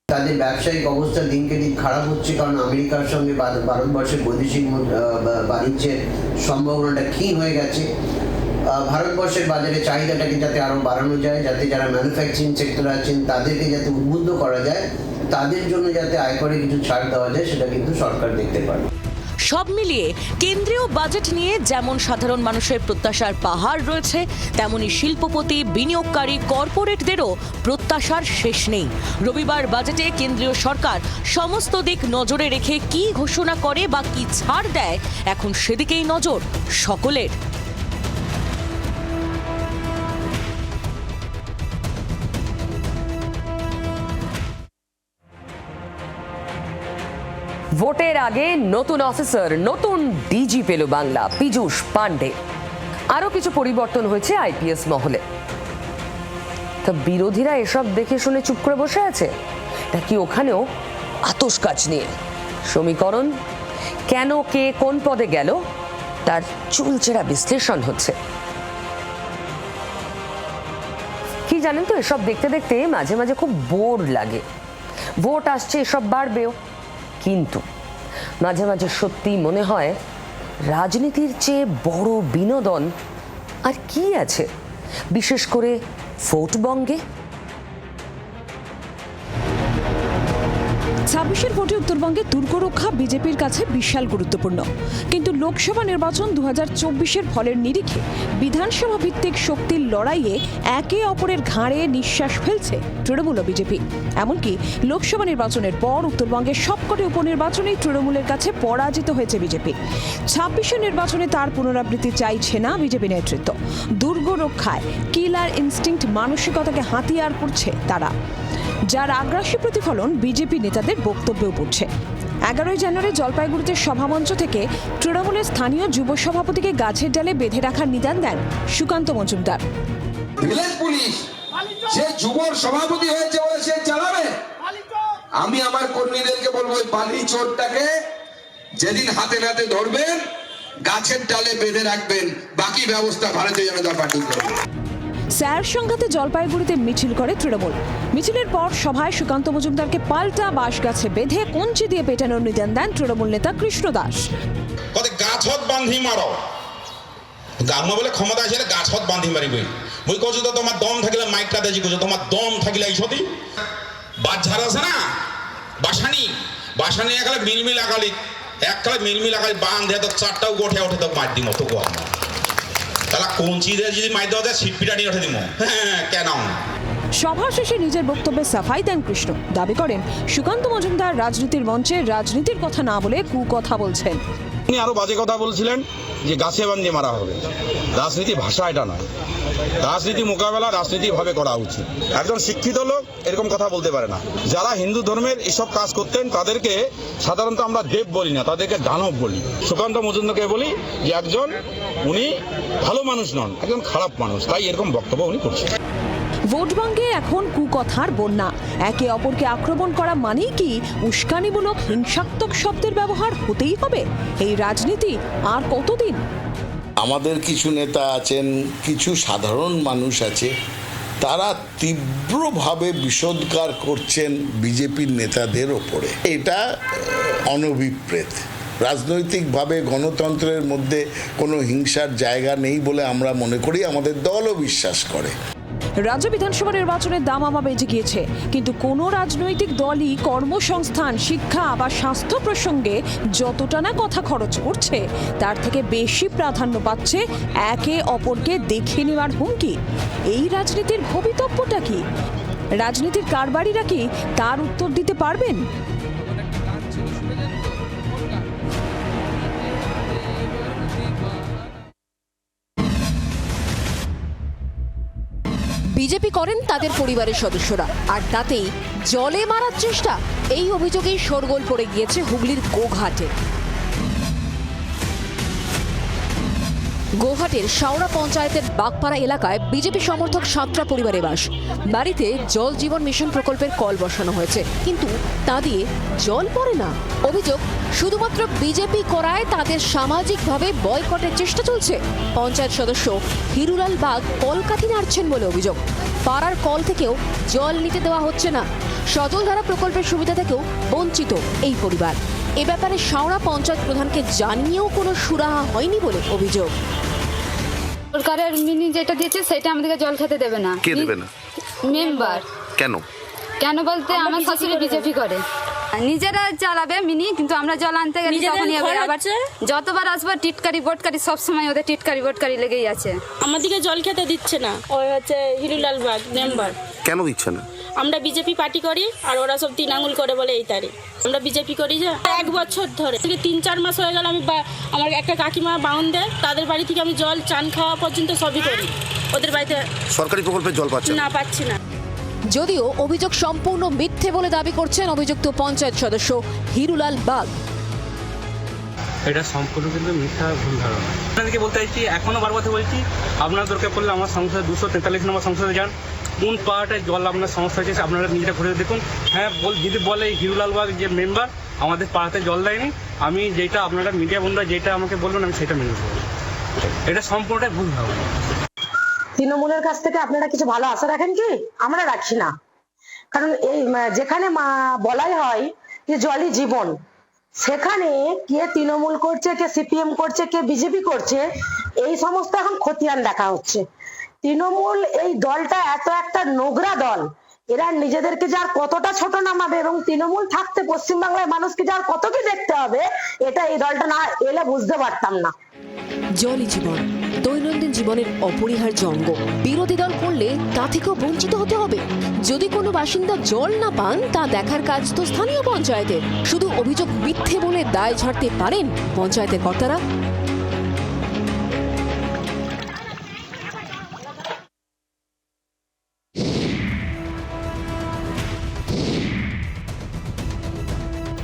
তাদের ব্যবসায়িক অবস্থা দিনকে দিন খারাপ হচ্ছে, কারণ আমেরিকার সঙ্গে ভারতবর্ষের বৈদেশিক বাণিজ্যের সম্ভাবনাটা ক্ষীণ হয়ে গেছে। ভারতবর্ষের বাজারে চাহিদাটাকে যাতে আরও বাড়ানো যায়, যাতে যারা ম্যানুফ্যাকচারিং সেক্টর আছেন তাদেরকে যাতে উদ্বুদ্ধ করা যায়, তাদের জন্য যাতে আয়করে কিছু ছাড় দেওয়া যায়, সেটা কিন্তু সরকার দেখতে পারে। সব মিলিয়ে কেন্দ্রীয় বাজেট নিয়ে যেমন সাধারণ মানুষের প্রত্যাশার পাহাড় রয়েছে, তেমনি শিল্পপতি, বিনিয়োগকারী, কর্পোরেটদেরও প্রত্যাশার শেষ নেই। রবিবার বাজেটে কেন্দ্রীয় সরকার সমস্ত দিক নজরে রেখে কি ঘোষণা করে বা কি ছাড় দেয়, এখন সেদিকেই নজর সকলের। ভোটের আগে নতুন অফিসার, নতুন ডিজি পেল বাংলা, পীযূষ পাণ্ডে। আরো কিছু পরিবর্তন হয়েছে আইপিএস মহলে। তো বিরোধীরা এসব দেখে শুনে চুপ করে বসে আছে নাকি ওখানেও আতশ কাজ নিয়ে সমীকরণ, কেন কে কোন পদে গেল তার চুলচেরা বিশ্লেষণ হচ্ছে। কি জানেন তো, এসব দেখতে দেখতে মাঝে মাঝে খুব বোর লাগে। ভোট আসছে, এসব বাড়বেও, কিন্তু মাঝে মাঝে সত্যি মনে হয় রাজনীতির চেয়ে বড় বিনোদন আর কি আছে, বিশেষ করে ভোটবঙ্গে। 26-এর ভোটে উত্তরবঙ্গে দুর্গরক্ষা বিজেপির কাছে বিশাল গুরুত্বপূর্ণ, কিন্তু লোকসভা নির্বাচন 2024-এর ফলের নিরিখে বিধানসভা ভিত্তিক শক্তির লড়াইয়ে একে অপরের ঘাড়ে নিঃশ্বাস ফেলছে তৃণমূল ও বিজেপি। এমনকি লোকসভা নির্বাচনের পর উত্তরবঙ্গের সবকটি উপনির্বাচনেই তৃণমূলের কাছে পরাজিত হয়েছে বিজেপি। 26-এর নির্বাচনে তার পুনরাবৃত্তি চাইছে না বিজেপি নেতৃত্ব। দুর্গরক্ষায় কিলার ইনস্টিংক্ট মানসিকতাকে হাতিয়ার করছে তারা, যার আগ্রাসী প্রতিফলন বিজেপি নেতাদের বক্তব্যেও পড়ছে। 11 জানুয়ারি জলপাইগুড়িতে সভামঞ্চ থেকে তৃণমূলের স্থানীয় যুব সভাপতিকে গাছের ডালে বেঁধে রাখার নিদান দেন সুকান্ত মজুমদার। পুলিশ যে যুবর সভাপতি হয়েছে বলে সে চালাবে। আমি আমার কর্মীদেরকে বলবো, ওই বালি চোরটাকে যেদিন হাতে নাতে ধরবেন গাছের ডালে বেঁধে রাখবেন, বাকি ব্যবস্থা ভারতীয় জনতা পার্টি করবে। স্যার সংঘাতে জলপাইগুড়িতে মিছিল করে তৃণমূল। মিছিলের পর সভায় সুকান্ত মজুমদারকে পাল্টা বাঁশ গাছে বেঁধে কঞ্চি দিয়ে পেটানোর নিদান দেন তৃণমূল নেতা কৃষ্ণ দাস। গাছত বান্ধি মার মই বোলে ক্ষমতা আছে গাছত বান্ধি মারিবি মই কছো তো তোমার দম থাকিলে মাইকটা দেজি কছো তোমার দম থাকিলে এইসতি বাজার আছে না বাসানি একালে মিলমিল আগালি এককালে মিলমিল আগালি বাঁধে তো চারটাও গোঠে ওঠে তো মার দিম তো তাহলে কঞ্চি দিয়ে যদি মাই দেওয়া যায় সিটপিটা নিয়ে ওঠে দিব হ্যাঁ কেন। সভা শেষে নিজের বক্তব্যে সাফাই দেন কৃষ্ণ। দাবি করেন সুকান্ত মজুমদার রাজনীতির মঞ্চে রাজনীতির কথা না বলে কুকথা বলছেন। উনি আরো বাজে কথা বলছিলেন যে গাছে বান্ধে মারা হবে। রাজনীতি ভাষা এটা নয়, রাজনীতি মোকাবেলা রাজনীতিভাবে করা উচিত। একজন শিক্ষিত লোক এরকম কথা বলতে পারে না। যারা হিন্দু ধর্মের এসব কাজ করতেন তাদেরকে সাধারণত আমরা দেব বলি না, তাদেরকে দানব বলি। সুকান্ত মজুমদারকে বলি যে একজন উনি ভালো মানুষ নন, একজন খারাপ মানুষ, তাই এরকম বক্তব্য উনি করছেন। ভোট ব্যাঙ্কে এখন কুকথার বন্যা। একে অপরকে আক্রমণ করা মানেই কি উস্কানিমূলক হিংসাত্মক শব্দের ব্যবহার হতেই হবে? এই রাজনীতি আর কতদিন? আমাদের কিছু নেতা আছেন, কিছু সাধারণ মানুষ আছে, তারা তীব্রভাবে বিষোদ্গার করছেন বিজেপির নেতাদের ওপরে। এটা অনভিপ্রেত। রাজনৈতিকভাবে গণতন্ত্রের মধ্যে কোনো হিংসার জায়গা নেই বলে আমরা মনে করি, আমাদের দলও বিশ্বাস করে। রাজ্য বিধানসভা নির্বাচনের দামামা বেজে গিয়েছে, কিন্তু কোনো রাজনৈতিক দলই কর্মসংস্থান, শিক্ষা বা স্বাস্থ্য প্রসঙ্গে যতটা না কথা খরচ করছে তার থেকে বেশি প্রাধান্য পাচ্ছে একে অপরকে দেখে নেওয়ার হুমকি। এই রাজনীতির ভবিতব্যটা কি? রাজনীতির কারবারিরা কি তার উত্তর দিতে পারবেন? বিজেপি করেন তাদের পরিবারের সদস্যরা, আর তাতেই জলে মারার চেষ্টা। এই অভিযোগেই শোরগোল পড়ে গিয়েছে হুগলির গোঘাটে। গোঘাটের শাওড়া পঞ্চায়েতের বাগপাড়া এলাকায় বিজেপি সমর্থক 7টা পরিবারে বাস। বাড়িতে জল জীবন মিশন প্রকল্পের কল বসানো হয়েছে, কিন্তু তা দিয়ে জল পড়ে না। অভিযোগ, শুধুমাত্র বিজেপি করায় তাদের সামাজিকভাবে বয়কটের চেষ্টা চলছে। পঞ্চায়েত সদস্য হিরুলাল বাগ কলকাঠি নাড়ছেন বলে অভিযোগ। পাড়ার কল থেকেও জল নিতে দেওয়া হচ্ছে না। সজলধারা প্রকল্পের সুবিধা থেকেও বঞ্চিত এই পরিবার। এ ব্যাপারে শাওড়া পঞ্চায়েত প্রধানকে জানিয়েও কোনো সুরাহা হয়নি বলে অভিযোগ। সরকারের মিনি যেটা দিয়েছে সেটা আমাদেরকে জল খেতে দেবে না। কে দেবে না? মেম্বার। কেন বলতে আমার শাশুড়ি বিজেপি করে, নিজেরা চালাবে মিনি, কিন্তু আমরা জল আনতে গেলে তখনই আবার যতবার আসবো টিটকারি বটকারি, সবসময় ওদের টিটকারি বটকারি লেগেই আছে। আমাদেরকে জল খেতে দিচ্ছে না। ওই হচ্ছে হিরুলাল বাগ মেম্বার। কেন দিচ্ছে না? আমরা বিজেপি পার্টি করি আর ওরা সব 3 আঙুল করে বলে এই তারিখ। আমরা বিজেপি করি যে 1 বছর ধরে, 3-4 মাস হয়ে গেল। আমি আমার একটা কাকিমা বাউন দেয়, তাদের বাড়ি থেকে আমি জল চান খাওয়া পর্যন্ত সবই করি। ওদের বাড়িতে সরকারি প্রকল্পের জল পাচ্ছি না। যদিও অভিযোগ সম্পূর্ণ মিথ্যে বলে দাবি করছেন অভিযুক্ত পঞ্চায়েত সদস্য হিরুলাল বাগ। এটা সম্পূর্ণ কিন্তু মিথ্যা ভুল ধারণা। আপনাদেরকে বলতে চাইছি, এখনো বারবার বলছি, আপনার দরকার পড়লে আমার সংসদে 243 নম্বর সংসদে যান। কোন পাহাড়টায় জল আপনার সমস্যা হয়েছে আপনারা নিজেরা ঘুরে দেখুন। হ্যাঁ, যদি বলে হিরুলাল বাগ যে মেম্বার আমাদের পাড়াতে জল দেয়নি, আমি যেটা আপনারা মিডিয়া বন্ধুরা যেটা আমাকে বলবেন আমি সেটা মেনে নেব। এটা সম্পূর্ণটাই ভুল ধারণা। তৃণমূলের কাছ থেকে আপনারা কিছু ভালো আশা রাখেন কি? আমরা রাখি না। কারণ এই যেখানে বলাই হয় যে জলই জীবন, সেখানে কে তৃণমূল করছে, কে সিপিএম করছে, কে বিজেপি করছে, এই সমস্ত এখন খতিয়ান দেখা হচ্ছে। তৃণমূল এই দলটা এত একটা নোংরা দল, এরা নিজেদেরকে যার কতটা ছোট নামাবে এবং তৃণমূল থাকতে পশ্চিমবাংলায় মানুষকে যার কত কি দেখতে হবে, এটা এই দলটা না এলে বুঝতে পারতাম না। জলই জীবন, দৈনন্দিন জীবনের অপরিহার্য অঙ্গ। বিরোধী দল করলে তা থেকেও বঞ্চিত হতে হবে। যদি কোনো বাসিন্দা জল না পান, তা দেখার কাজ তো স্থানীয় পঞ্চায়েতের। শুধু অভিযোগ মিথ্যে বলে দায় ঝাড়তে পারেন পঞ্চায়েতের কর্তারা।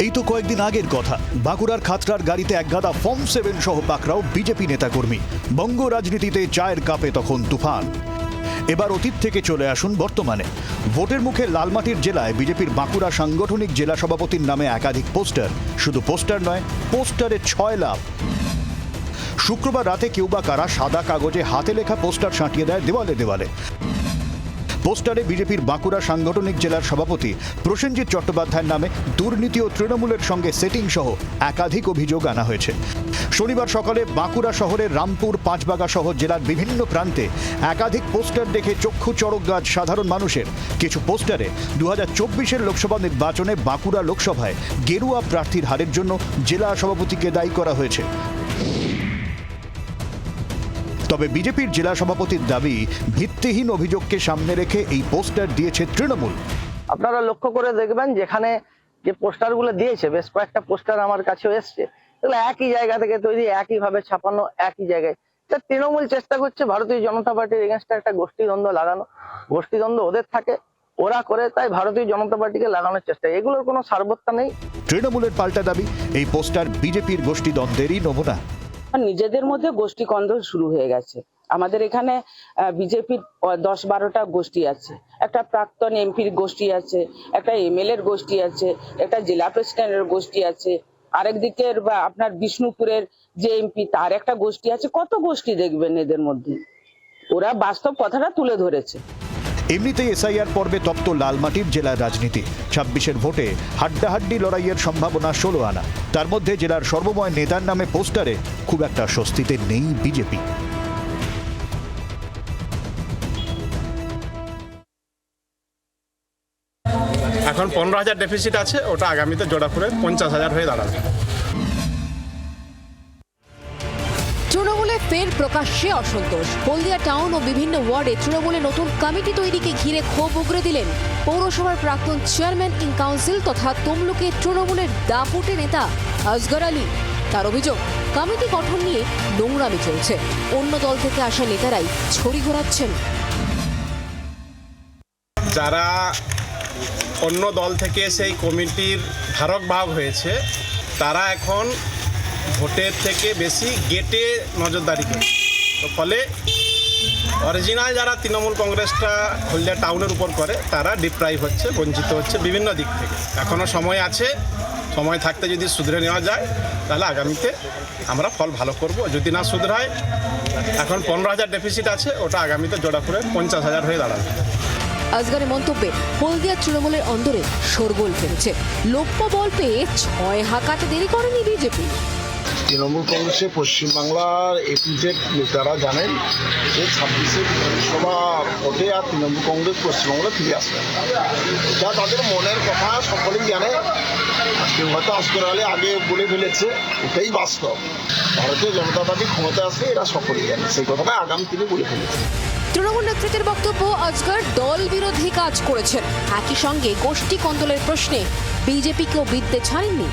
এই তো কয়েকদিন আগের কথা। বাঁকুড়ার খাতড়ার গাড়িতে একগাদা ফর্ম 7 সহ পাকড়াও বিজেপি নেতাকর্মী। বঙ্গ রাজনীতিতে চায়ের কাপে তখন তুফান। এবার অতীত থেকে চলে আসুন বর্তমানে। ভোটের মুখে লালমাটির জেলায় বিজেপির বাঁকুড়া সাংগঠনিক জেলা সভাপতির নামে একাধিক পোস্টার। শুধু পোস্টার নয়, পোস্টারে 6 লাভ। শুক্রবার রাতে কেউ বা কারা সাদা কাগজে হাতে লেখা পোস্টার সাঁটিয়ে দেয় দেওয়ালে দেওয়ালে। পোস্টারে বিজেপির বাঁকুড়া সাংগঠনিক জেলার সভাপতি প্রসেনজিৎ চট্টোপাধ্যায়ের নামে দুর্নীতি ও তৃণমূলের সঙ্গে সেটিং সহ একাধিক অভিযোগ আনা হয়েছে। শনিবার সকালে বাঁকুড়া শহরের রামপুর, পাঁচবাগা সহ জেলার বিভিন্ন প্রান্তে একাধিক পোস্টার দেখে চক্ষু চড়ক গাছ সাধারণ মানুষের। কিছু পোস্টারে 2024 লোকসভা নির্বাচনে বাঁকুড়া লোকসভায় গেরুয়া প্রার্থীর হারের জন্য জেলা সভাপতিকে দায়ী করা হয়েছে। তবে বিজেপির জেলা সভাপতির দাবি, ভিত্তিহীন অভিযোগকে সামনে রেখে এই পোস্টার দিয়েছে তৃণমূল। আপনারা লক্ষ্য করে দেখবেন যেখানে যে পোস্টারগুলো দিয়েছে, বেশ কয়েকটা পোস্টার আমার কাছেও এসছে, এগুলো একই জায়গা থেকে তৈরি, একইভাবে ছাপানো, একই জায়গায়। তৃণমূল চেষ্টা করছে ভারতীয় জনতা পার্টির এগেনস্টে একটা গোষ্ঠীদ্বন্দ্ব লাগানো। গোষ্ঠীদ্বন্দ্ব ওদের থাকে, ওরা করে, তাই ভারতীয় জনতা পার্টিকে লাগানোর চেষ্টা। এগুলোর কোনো সার্বত্তা নেই। তৃণমূলের পাল্টা দাবি, এই পোস্টার বিজেপির গোষ্ঠীদ্বন্দ্বেরই নমুনা। নিজেদের মধ্যে গোষ্ঠী কন্দল শুরু হয়ে গেছে। আমাদের এখানে বিজেপির 10-12টা গোষ্ঠী আছে, একটা প্রাক্তন এমপির গোষ্ঠী আছে, একটা এমএলএ এর গোষ্ঠী আছে, একটা জেলা প্রেসিডেন্টের গোষ্ঠী আছে, আরেক দিকের বা আপনার বিষ্ণুপুরের যে এমপি তার একটা গোষ্ঠী আছে। কত গোষ্ঠী দেখবেন এদের মধ্যে? ওরা বাস্তব কথাটা তুলে ধরেছে। এমনিতেই এসআইআর পর্বে তপ্ত লালমাটির জেলার রাজনীতি। 26-এর ভোটে হাড্ডাহাড্ডি লড়াইয়ের সম্ভাবনা 16 আনা। তার মধ্যে জেলার সর্বময় নেতার নামে পোস্টারে খুব একটা স্বস্তিতে নেই বিজেপি। এখন 15,000 ডেফিসিট আছে, ওটা আগামীতে জোড়া করে 50,000 হয়ে দাঁড়াবে। তৃণমূলে ফের প্রকাশ্যে অসন্তোষ। হলদিয়া টাউন ও বিভিন্ন ওয়ার্ডে তৃণমূলে নতুন কমিটি তৈরিকে ঘিরে ক্ষোভ উগরে দিলেন পৌরসভার প্রাক্তন চেয়ারম্যান ইন কাউন্সিল তথা তমলুকে তৃণমূলের দাপুটে নেতা আসগর আলী। তার অভিযোগ, কমিটি গঠন নিয়ে নোংরামি চলছে। অন্য দল থেকে আসা নেতারাই ছড়ি ঘোরাচ্ছেন। যারা অন্য দল থেকে সেই কমিটির ধারক বাহক হয়েছে, তারা এখন ভোটের থেকে বেশি গেটে নজরদারি করে। তো ফলে অরিজিনাল যারা তৃণমূল কংগ্রেসটা হলদিয়া টাউনের উপর করে, তারা ডিপ্রাইভ হচ্ছে, বঞ্চিত হচ্ছে বিভিন্ন দিক থেকে। এখনও সময় আছে, সময় থাকতে যদি শুধরে নেওয়া যায় তাহলে আগামীতে আমরা ফল ভালো করব। যদি না শুধরায়, এখন 15,000 ডেফিসিট আছে, ওটা আগামীতে জোড়া করে 50,000 হয়ে দাঁড়াবে। আসগরের মন্তব্যে হলদিয়া তৃণমূলের অন্দরে শোরগোল ফেলেছে। লক্ষ্য বল পেয়ে 6 হাঁকাতে দেরি করেনি বিজেপি। তৃণমূল কংগ্রেসের পশ্চিমবাংলার এপিজেড নেতারা জানেন যে 26-এ বিধানসভা ভোটে আর তৃণমূল কংগ্রেস পশ্চিমবাংলা ফিরে আসবে। যা তাদের মনের কথা সকলেই জানে। আজকে হয়তো আসগর আলী আগে বলে ফেলেছে, এটাই বাস্তব। ভারতীয় জনতা পার্টি ক্ষমতা আসলে এরা সকলেই জানে, সেই কথাটা আগামী দিনে বলে ফেলেছে। তৃণমূল নেতৃত্বের বক্তব্য, আসগর দল বিরোধী কাজ করেছেন। একই সঙ্গে গোষ্ঠী কন্দলের প্রশ্নে বিজেপিকেও বিদ্যে ছাড়েননি।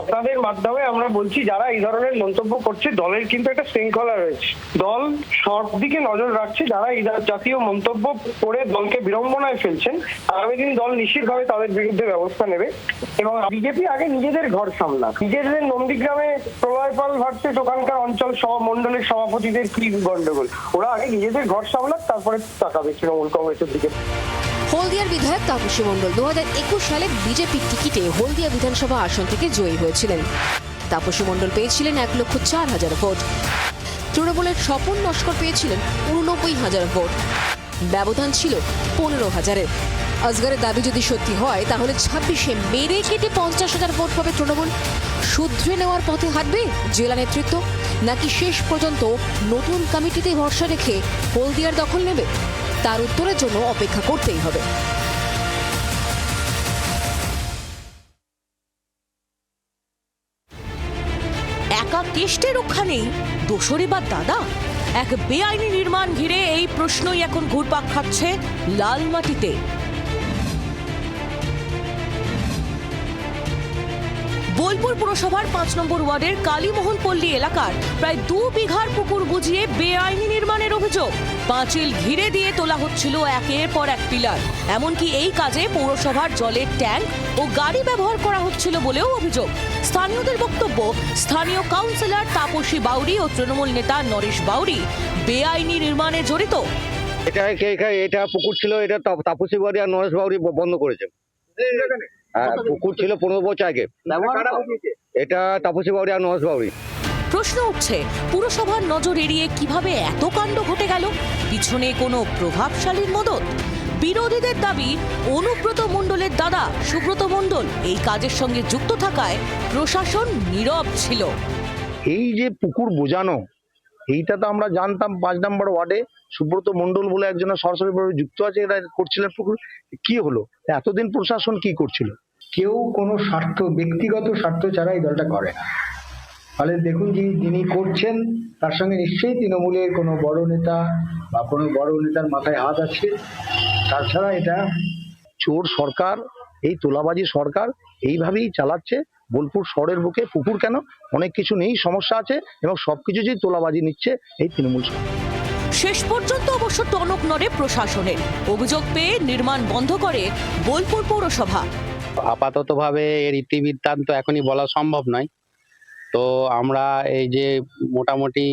আপনাদের মাধ্যমে আমরা বলছি, যারা এই ধরনের মন্তব্য করছে, দলের কিন্তু একটা শৃঙ্খলা রয়েছে। দল সব দিকে নজর রাখছে। যারা এই জাতীয় মন্তব্য করে দলকে বিড়ম্বনায় ফেলছেন, আগামী দিন দল নিশ্চিতভাবে তাদের বিরুদ্ধে ব্যবস্থা নেবে। এবং বিজেপি আগে নিজেদের ঘর সামলাক। নিজেদের নন্দীগ্রামে প্রলয় পাল ভার্সেস ওখানকার অঞ্চল মন্ডলের সভাপতিদের কি গন্ডগোল, ওরা আগে নিজেদের ঘর সামলাক, তারপরে তাকাবে তৃণমূল কংগ্রেসের দিকে। হলদিয়ার বিধায়ক তাপসী মণ্ডল 2021 সালে বিজেপির টিকিটে হলদিয়া বিধানসভা আসন থেকে জয়ী হয়েছিলেন। তাপসী মণ্ডল পেয়েছিলেন 1,04,000 ভোট। তৃণমূলের স্বপন নস্কর পেয়েছিলেন 89,000 ভোট। ব্যবধান ছিল 15,000-এর। আসগরের দাবি যদি সত্যি হয়, তাহলে 26-এ মেরে কেটে 50,000 ভোট পাবে তৃণমূল। শুধরে নেওয়ার পথে হাঁটবে জেলা নেতৃত্ব, নাকি শেষ পর্যন্ত নতুন কমিটিতে ভরসা রেখে হলদিয়ার দখল নেবে? তার উত্তরের জন্য অপেক্ষা করতেই হবে। একা কেষ্টে রক্ষা নেই, দোষরে বা দাদা? এক বেআইনি নির্মাণ ঘিরে এই প্রশ্নই এখন ঘুরপাক খাচ্ছে লালমাটিতে। বোলপুর পুরসভার 5 নম্বর ওয়ার্ডের কালীমোহন পল্লী এলাকার প্রায় 2 বিঘার পুকুর বুঝিয়ে বেআইনি নির্মাণের অভিযোগ। পাঁচিল ঘিরে দিয়ে তোলা হচ্ছিল একের পর এক পিলার। এমনকি এই কাজে পৌরসভার জলের ট্যাঙ্ক ও গাড়ি ব্যবহার করা হচ্ছিল বলেও অভিযোগ। স্থানীয়দের বক্তব্য, স্থানীয় কাউন্সিলর তাপসী বাউরি ও তৃণমূল নেতা নরেশ বাউরি বেআইনি নির্মাণে জড়িত। এটা পুকুর ছিল, এটা তাপসী বাউরি আর নরেশ বাউরি বন্ধ করেছে। পুকুর ছিল 15 বছর আগে, এটা তাপসী বাউরি আর নরেশ বাউরি। প্রশ্ন উঠছে, পুরসভার নজর এড়িয়ে কিভাবে এত কাণ্ড ঘটে গেল? পিছনে কোনো প্রভাবশালীর মদত? বিরোধীদের দাবি, অনুব্রত মণ্ডলের দাদা সুব্রত মণ্ডল এই কাজের সঙ্গে যুক্ত থাকায় প্রশাসন নীরব ছিল। এই যে পুকুর বোঝানো, এইটা তো আমরা জানতাম 5 নম্বর ওয়ার্ডে সুব্রত মণ্ডল বলে একজনের সরাসরিভাবে যুক্ত আছে, এরা করছিলেন পুকুর। কি হলো এতদিন প্রশাসন কি করছিল? কেউ কোনো স্বার্থ, ব্যক্তিগত স্বার্থ ছাড়া এই দলটা করে না। ফলে দেখুন যে যিনি করছেন তার সঙ্গে নিশ্চয়ই তৃণমূলের কোনো বড় নেতা বা কোনো বড় নেতার মাথায় হাত আছে, তাছাড়া এটা চোর সরকার, এই তোলাবাজি সরকার এইভাবেই চালাচ্ছে। বোলপুর শহরের বুকে পুকুর কেন, অনেক কিছু নেই, সমস্যা আছে, এবং সবকিছু যে তোলাবাজি নিচ্ছে এই তৃণমূল সরকার। শেষ পর্যন্ত অবশ্য টনক নড়ে প্রশাসনের। অভিযোগ পেয়ে নির্মাণ বন্ধ করে বোলপুর পৌরসভা। আপাততভাবে এর ইতিবৃত্তান্ত এখনই বলা সম্ভব নয়। তো আমরা এই যে মোটামুটি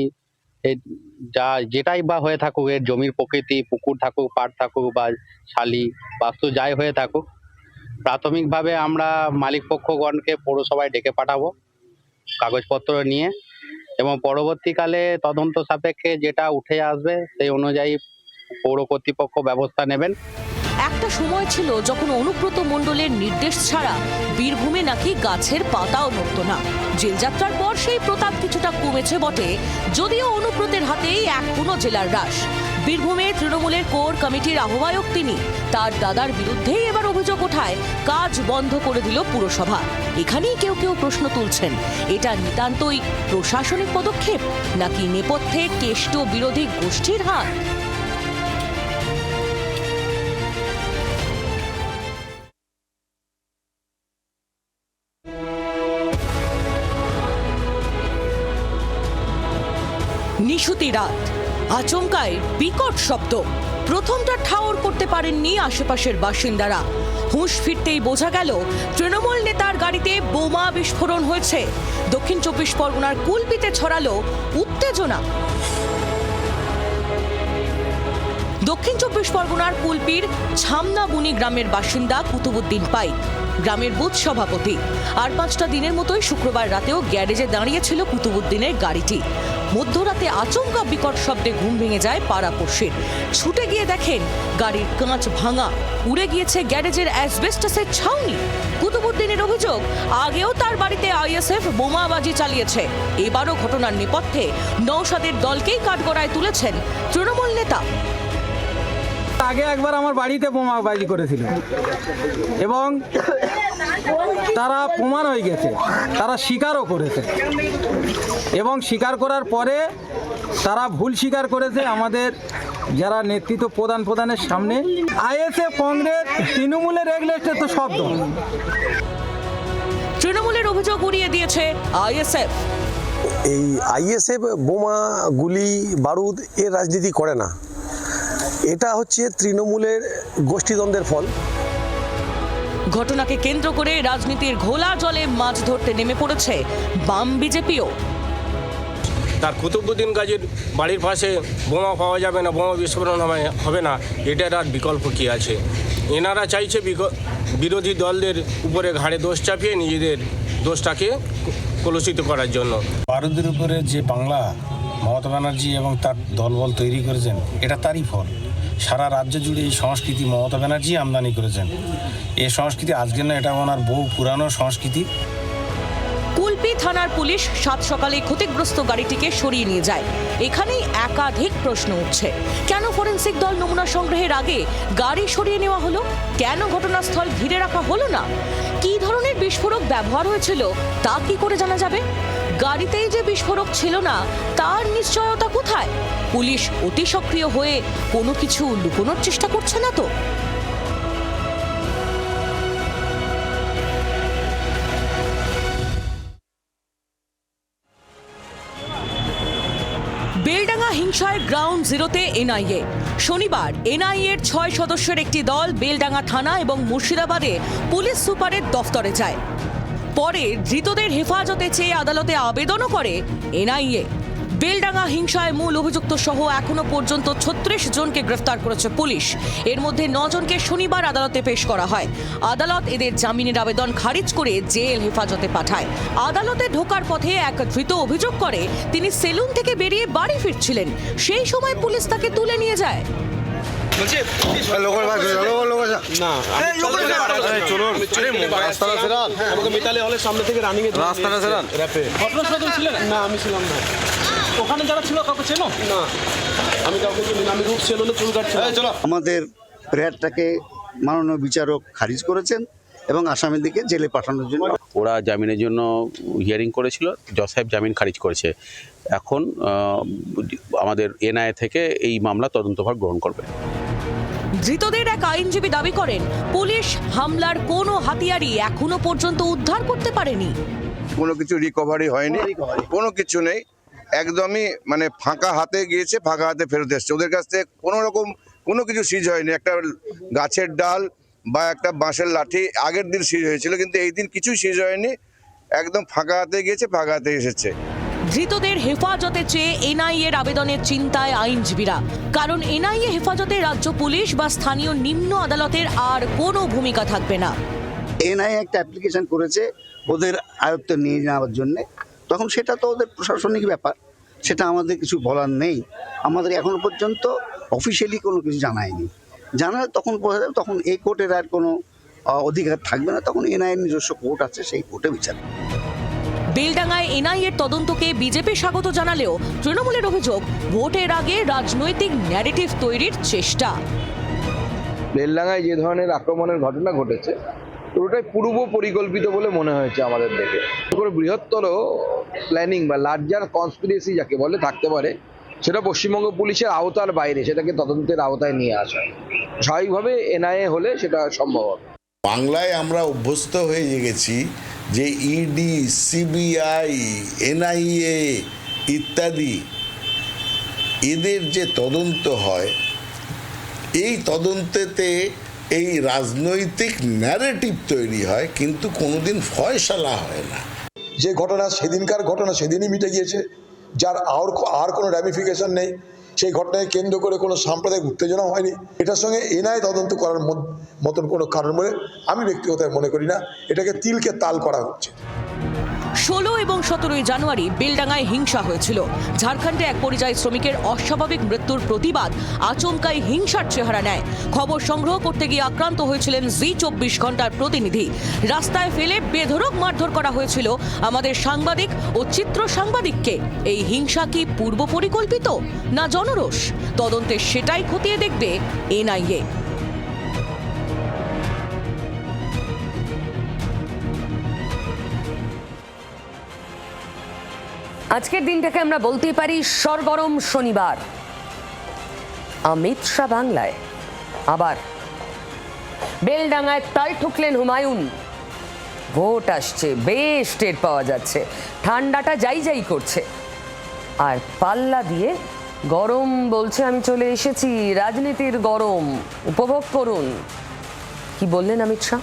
যেটাই বা হয়ে থাকুক, এর জমির প্রকৃতি, পুকুর থাকুক, পাড় থাকুক বা শালি বাস্তু যাই হয়ে থাকুক, প্রাথমিকভাবে আমরা মালিক পক্ষগণকে পৌরসভায় ডেকে পাঠাবো কাগজপত্র নিয়ে, এবং পরবর্তীকালে তদন্ত সাপেক্ষে যেটা উঠে আসবে সেই অনুযায়ী পৌর কর্তৃপক্ষ ব্যবস্থা নেবেন। একটা সময় ছিল যখন অনুব্রত মণ্ডলের নির্দেশ ছাড়া বীরভূমে নাকি গাছের পাতাও নড়ত না। জেলযাত্রার পর সেই প্রতাপ কিছুটা কমেছে বটে, যদিও অনুব্রতের হাতেই এখনো জেলার রাশ। বীরভূমে তৃণমূলের কোর কমিটির আহ্বায়ক তিনি। তার দাদার বিরুদ্ধেই এবার অভিযোগ ওঠায় কাজ বন্ধ করে দিল পুরসভা। এখানেই কেউ কেউ প্রশ্ন তুলছেন, এটা নিতান্তই প্রশাসনিক পদক্ষেপ নাকি নেপথ্যে কেষ্ট বিরোধী গোষ্ঠীর হাত? নিশুতি রাত, আচমকায় বিকট শব্দ। প্রথমটা ঠাউর করতে পারেননি আশেপাশের বাসিন্দারা। হুঁশ ফিরতেই বোঝা গেল তৃণমূল নেতার গাড়িতে বোমা বিস্ফোরণ হয়েছে। দক্ষিণ 24 পরগনার কুলপিতে ছড়ালো উত্তেজনা। দক্ষিণ 24 পরগনার কুলপির ছামনাবুনি গ্রামের বাসিন্দা কুতুবুদ্দিন পাইক, গ্রামের বুথ সভাপতি। আর 5টা দিনের মতোই শুক্রবার রাতেও গ্যারেজে দাঁড়িয়েছিল কুতুবুদ্দিনের গাড়িটি। মধ্যরাতে আচমকা বিকট শব্দে ঘুম ভেঙে যায় পাড়াপড়শির। ছুটে গিয়ে দেখেন গাড়ির কাঁচ ভাঙা, উড়ে গিয়েছে গ্যারেজের অ্যাসবেস্টাসের ছাউনি। কুতুবুদ্দিনের অভিযোগ, আগেও তার বাড়িতে আইএসএফ বোমাবাজি চালিয়েছে। এবারও ঘটনার নেপথ্যে নওশাদের দলকেই কাঠগড়ায় তুলেছেন তৃণমূল নেতা। আগে একবার আমার বাড়িতে বোমাবাজি করেছিল এবং তারা প্রমাণ হয়ে গেছে, তারা স্বীকারও করেছে, এবং স্বীকার করার পরে তারা ভুল স্বীকার করেছে আমাদের যারা নেতৃত্ব প্রধানের সামনে। আইএসএফ, কংগ্রেস, তৃণমূলের এগলেস্টে তো শব্দ। তৃণমূলের অভিযোগ উড়িয়ে দিয়েছে আইএসএফ। এই আইএসএফ বোমা, গুলি, বারুদ এর রাজনীতি করে না, এটা হচ্ছে তৃণমূলের গোষ্ঠীদ্বন্দ্বের ফল। ঘটনাকে কেন্দ্র করে রাজনীতির ঘোলা জলে মাছ ধরতে নেমে পড়েছে বাম বিজেপিও। তার কুতুবুদ্দিন গাজীর বাড়ির পাশে বোমা পাওয়া যাবে না, বোমা বিস্ফোরণ হবে না, এটার আর বিকল্প কী আছে? এনারা চাইছে বিরোধী দলদের উপরে ঘাড়ে দোষ চাপিয়ে নিজেদের দোষটাকে কলুষিত করার জন্য। বারুদের উপরে যে বাংলা মমতা ব্যানার্জি এবং তার দলবল তৈরি করেছেন, এটা তারই ফল। সারা রাজ্য জুড়ে এই সংস্কৃতি মমতা ব্যানার্জি আমদানি করেছেন। এই সংস্কৃতি আজকে না, এটা ওনার বহু পুরানো সংস্কৃতি। কুলপি থানার পুলিশ 7 সকালে ক্ষতিগ্রস্ত গাড়িটিকে সরিয়ে নিয়ে যায়। এখানেই একাধিক প্রশ্ন উঠছে, কেন ফরেনসিক দল নমুনা সংগ্রহের আগে গাড়ি সরিয়ে নেওয়া হলো? কেন ঘটনাস্থল ঘিরে রাখা হলো না? কী ধরনের বিস্ফোরক ব্যবহার হয়েছিল তা কি করে জানা যাবে? গাড়িতেই যে বিস্ফোরক ছিল না তার নিশ্চয়তা কোথায়? পুলিশ অতি সক্রিয় হয়ে কোনো কিছু লুকোনোর চেষ্টা করছে না তো? বেলডাঙ্গা হিংসায় গ্রাউন্ড জিরোতে এনআইএ। শনিবার এনআইএর 6 সদস্যের একটি দল বেলডাঙ্গা থানা এবং মুর্শিদাবাদে পুলিশ সুপারের দফতরে যায়। পরে ধৃতদের হেফাজতে চেয়ে আদালতে আবেদনও করে এনআইএ। বেলডাঙ্গা হিংসায় মূল অভিযুক্ত সহ এখনো পর্যন্ত 36 জনকে গ্রেফতার করেছে পুলিশ। এর মধ্যে 9 জনকে শনিবার আদালতে পেশ করা হয়। আদালত এদের জামিনের আবেদন খারিজ করে জেল হেফাজতে পাঠায়। আদালতে ঢোকার পথে এক ধৃত অভিযোগ করে তিনি সেলুন থেকে বেরিয়ে বাড়ি ফিরছিলেন, সেই সময় পুলিশ তাকে তুলে নিয়ে যায়। ওখানে যারা ছিল কাউকে চেনো? না, আমি কাউকে চিনি না, আমি রূপ সেলুনে চুল কাটছিলাম। আমাদের প্রেয়ারটাকে মাননীয় বিচারক খারিজ করেছেন এবং আসামির দিকে জেলে পাঠানোর জন্য ওরা জামিনের জন্য হিয়ারিং করেছিল, জজ সাহেব জামিন খারিজ করেছে। এখন আমাদের এনআইএ থেকে এই মামলা তদন্তভার গ্রহণ করবে। ধৃতদের এক আইনজীবী দাবি করেন পুলিশ হামলার কোনো হাতিয়ারই এখনো পর্যন্ত উদ্ধার করতে পারেনি। কোনো কিছু রিকভারি হয়নি, কোনো কিছু নেই, একদমই মানে ফাঁকা হাতে গিয়েছে, ফাঁকা হাতে ফেরত এসছে। ওদের কাছ থেকে কোনো রকম কোনো কিছু সিজ হয়নি। একটা গাছের ডাল বা একটা বাঁশের লাঠি আগের দিন সিজ হয়েছিল, কিন্তু এই দিন কিছুই সিজ হয়নি, একদম ফাঁকা হাতে গিয়েছে, ফাঁকা হাতে এসেছে। ধৃতদের হেফাজতে চেয়ে এনআইএর আবেদনের চিন্তায় আইনজীবীরা, কারণ এনআইএ হেফাজতে রাজ্য পুলিশ বা স্থানীয় নিম্ন আদালতের আর কোনো ভূমিকা থাকবে না। এনআইএ একটা অ্যাপ্লিকেশন করেছে ওদের আয়ত্তে নিয়ে নেওয়ার জন্যে, তখন সেটা তো ওদের প্রশাসনিক ব্যাপার, সেটা আমাদের কিছু বলার নেই। আমাদের এখনো পর্যন্ত অফিসিয়ালি কোনো কিছু জানায়নি। জানালে তখন বোঝা যাবে, তখন এই কোর্টের আর কোনো অধিকার থাকবে না, তখন এনআইএর নিজস্ব কোর্ট আছে, সেই কোর্টে বিচার। বেলডাঙ্গায় এনআইএর তদন্তকে বিজেপি স্বাগত জানালেও তৃণমূলের অভিযোগ ভোটের আগে রাজনৈতিক ন্যারেটিভ তৈরির চেষ্টা। বেলডাঙ্গায় যে ধরনের আক্রমণের ঘটনা ঘটেছে পুরোটাই পূর্ব পরিকল্পিত বলে মনে হয়েছে আমাদের দেখে। কোনো বৃহত্তর প্ল্যানিং বা লার্জার কনস্পিরেসি যাকে বলে থাকতে পারে, সেটা পশ্চিমবঙ্গ পুলিশের আওতার বাইরে, সেটাকে তদন্তের আওতায় নিয়ে আসা স্বাভাবিকভাবে এনআইএ হলে সেটা সম্ভব হবে। বাংলায় আমরা অভ্যস্ত হয়ে গেছি যে ইডি, সিবিআই, এনআইএ ইত্যাদি এদের যে তদন্ত হয়, এই তদন্তেতে এই রাজনৈতিক ন্যারেটিভ তৈরি হয়, কিন্তু কোনোদিন ফয়সালা হয় না। যে ঘটনা সেদিনকার ঘটনা সেদিনই মিটে গিয়েছে, যার আর কোনো র্যামিফিকেশন নেই, সেই ঘটনাকে কেন্দ্র করে কোনো সাম্প্রদায়িক উত্তেজনা হয়নি। এটার সঙ্গে এনআইএ তদন্ত করার মতন কোনো কারণ বলে আমি ব্যক্তিগতভাবে মনে করি না। এটাকে তিলকে তাল করা হচ্ছে। 16 এবং 17 জানুয়ারি বেলডাঙ্গায় হিংসা হয়েছিল। ঝাড়খণ্ডে এক পরিযায়ী শ্রমিকের অস্বাভাবিক মৃত্যুর প্রতিবাদ আচমকাই হিংসার চেহারা নেয়। খবর সংগ্রহ করতে গিয়ে আক্রান্ত হয়েছিলেন জি 24 ঘন্টার প্রতিনিধি। রাস্তায় ফেলে বেধড়ক মারধর করা হয়েছিল আমাদের সাংবাদিক ও চিত্র সাংবাদিককে। এই হিংসা কি পূর্ব পরিকল্পিত না জনরোষ? তদন্তে সেটাই খতিয়ে দেখবে এনআইএ। আজকের দিনটাকে আমরা বলতেই পারি সরগরম শনিবার। অমিত শাহ বাংলায়, আবার বেলডাঙ্গায় তাল ঠুকলেন হুমায়ুন। ভোট আসছে, বেশ টের পাওয়া যাচ্ছে, ঠান্ডাটা যাই যাই করছে, আর পাল্লা দিয়ে গরম বলছে আমি চলে এসেছি, রাজনীতির গরম উপভোগ করুন। কি বললেন অমিত শাহ?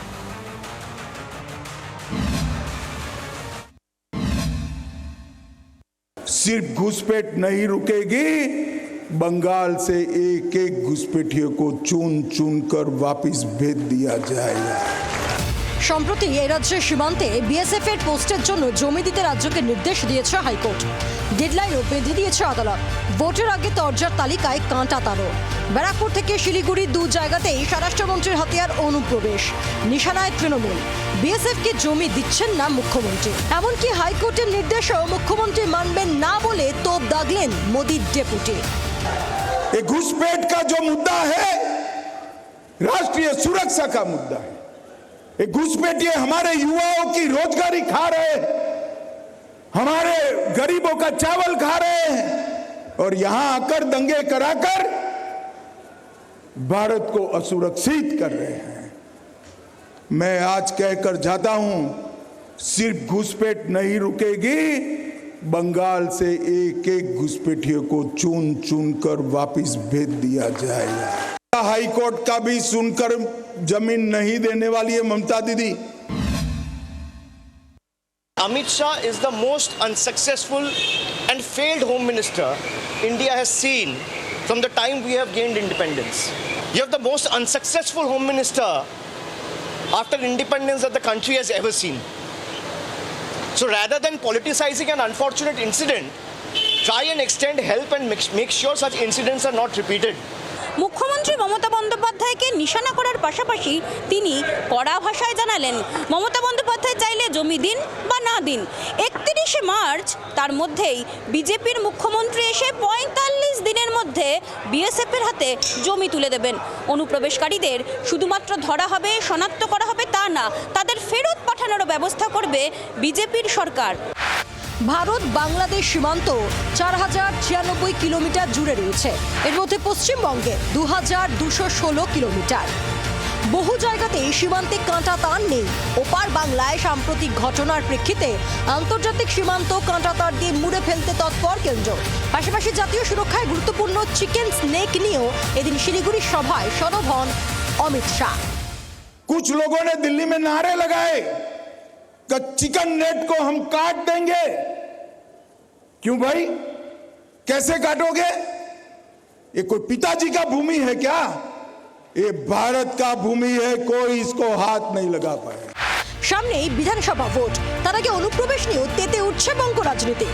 सिर्फ घुसपैठ नहीं रुकेगी, बंगाल से एक एक घुसपैठियों को चुन चुन कर वापस भेज दिया जाएगा। সম্প্রতি এই রাজ্যের সীমান্তে বিএসএফ এর পোস্টের জন্য জমি দিতে রাজ্যকে নির্দেশ দিয়েছে হাইকোর্ট। ডেডলাইনও বেঁধে দিয়েছে আদালত। ভোটের আগে তরজার তালিকায় কাঁটা তারও। ব্যারাকপুর থেকে শিলিগুড়ি 2 জায়গাতেই স্বরাষ্ট্রমন্ত্রীর হাতিয়ার অনুপ্রবেশ। নিশানায় তৃণমূল। বিএসএফকে জমি দিচ্ছেন না মুখ্যমন্ত্রী। এমনকি হাইকোর্টের নির্দেশও মুখ্যমন্ত্রী মানবেন না বলে তোপ দাগলেন মোদির ডেপুটি। ये घुसपैठ का जो मुद्दा है राष्ट्रीय सुरक्षा का मुद्दा है। ये घुसपैठिए हमारे युवाओं की रोजगारी खा रहे हैं, हमारे गरीबों का चावल खा रहे हैं, और यहां आकर दंगे कराकर भारत को असुरक्षित कर रहे हैं। मैं आज कहकर जाता हूं, सिर्फ घुसपैठ नहीं रुकेगी, बंगाल से एक एक घुसपैठियों को चुन चुन कर वापस भेज दिया जाएगा। हाईकोर्ट का भी सुनकर जमीन नहीं देने वाली है ममता दीदी। Amit Shah is the most unsuccessful and failed home minister India has seen from the time we have gained independence. You have the most unsuccessful home minister after independence that the country has ever seen. So rather than politicizing an unfortunate incident, try and extend help and make sure such incidents are not repeated. মুখ্যমন্ত্রী মমতা বন্দ্যোপাধ্যায়কে নিশানা করার পাশাপাশি তিনি কড়া ভাষায় জানালেন মমতা বন্দ্যোপাধ্যায় চাইলে জমি দিন বা না দিন 31শে মার্চ তার মধ্যেই বিজেপির মুখ্যমন্ত্রী এসে 45 দিনের মধ্যে বিএসএফ এর হাতে জমি তুলে দেবেন। অনুপ্রবেশকারীদের শুধুমাত্র ধরা হবে, শনাক্ত করা হবে তা না, তাদের ফেরত পাঠানোর ব্যবস্থা করবে বিজেপির সরকার। ভারত বাংলাদেশ সীমান্ত 4096 কিলোমিটার জুড়ে রয়েছে। এর মধ্যে পশ্চিমবঙ্গে 2216 কিলোমিটার। বহু জায়গাতে সীমান্তে কাঁটা তার নেই। ওপার বাংলায় সাম্প্রতিক ঘটনার প্রেক্ষিতে আন্তর্জাতিক সীমান্ত কাঁটা তার দিয়ে মুড়ে ফেলতে তৎপর কেন্দ্র। পাশাপাশি জাতীয় সুরক্ষায় গুরুত্বপূর্ণ চিকেন স্নেক নিয়েও এদিন শিলিগুড়ির সভায় সরব হন অমিত শাহ। कुछ लोगों ने दिल्ली में नारे लगाए कि चिकन नेट को हम काट देंगे। क्यों भाई, कैसे काटोगे? ये कोई पिताजी का भूमि है क्या? ये भारत का भूमि है, कोई इसको हाथ नहीं लगा पाए। সামনেই বিধানসভা ভোট, তার আগে অনুপ্রবেশ নিয়েও তেতে উঠছে বঙ্গ রাজনীতি।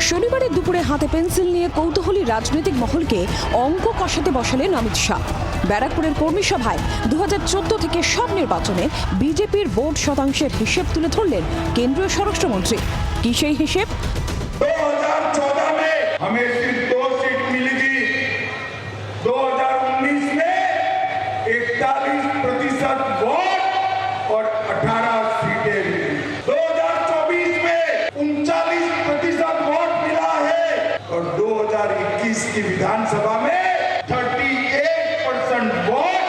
শনিবারের দুপুরে হাতে পেন্সিল নিয়ে কৌতূহলী রাজনৈতিক মহলকে অঙ্ক কষাতে বসালেন অমিত শাহ। ব্যারাকপুরের কর্মী সভায় 2014 থেকে সব নির্বাচনে বিজেপির ভোট শতাংশের হিসেব তুলে ধরলেন কেন্দ্রীয় স্বরাষ্ট্রমন্ত্রী। কি সেই হিসেব? 2014 में हमें सिर्फ 2 सीट मिली थी। 2019 में 41% वोट और 18 सीटें मिली। 2024 में 39% वोट मिला है और 2021 की विधानसभा में 38% वोट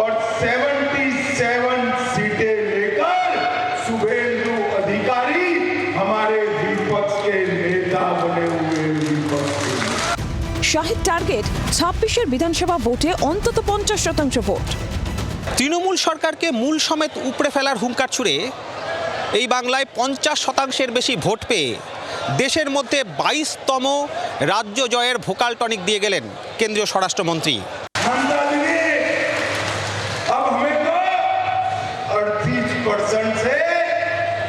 और 77 सीटें लेकर शुभेंदु अधिकारी हमारे विपक्ष के नेता बने हुए विपक्ष के। শাহের টার্গেট 26 বিধানসভা ভোটে অন্তত 50% ভোট। তৃণমূল সরকারকে মূল সমেত উপড়ে ফেলার হুঙ্কার ছুড়ে এই বাংলায় 50% বেশি ভোট পেয়ে দেশের মধ্যে 22তম রাজ্য জয়ের ভোকাল টনিক দিয়ে গেলেন কেন্দ্রীয় স্বরাষ্ট্রমন্ত্রী। अब हमें तो 38% से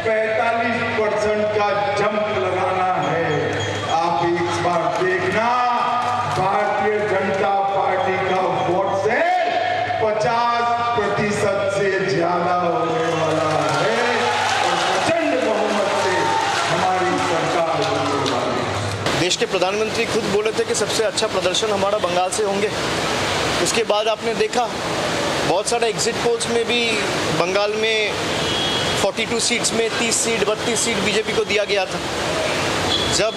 45% का जंप लगाना है। आप इस बार देखना, भारतीय जनता पार्टी का वोट से 50% से ज्यादा होने वाला है और प्रचंड बहुमत से हमारी सरकार बनने वाली है। देश के प्रधानमंत्री खुद बोले थे कि सबसे अच्छा प्रदर्शन हमारा बंगाल से होंगे। उसके बाद आपने देखा बहुत सारे एग्जिट पोल्स में भी बंगाल में 42 सीट्स में 30 सीट 32 सीट बीजेपी को दिया गया था। जब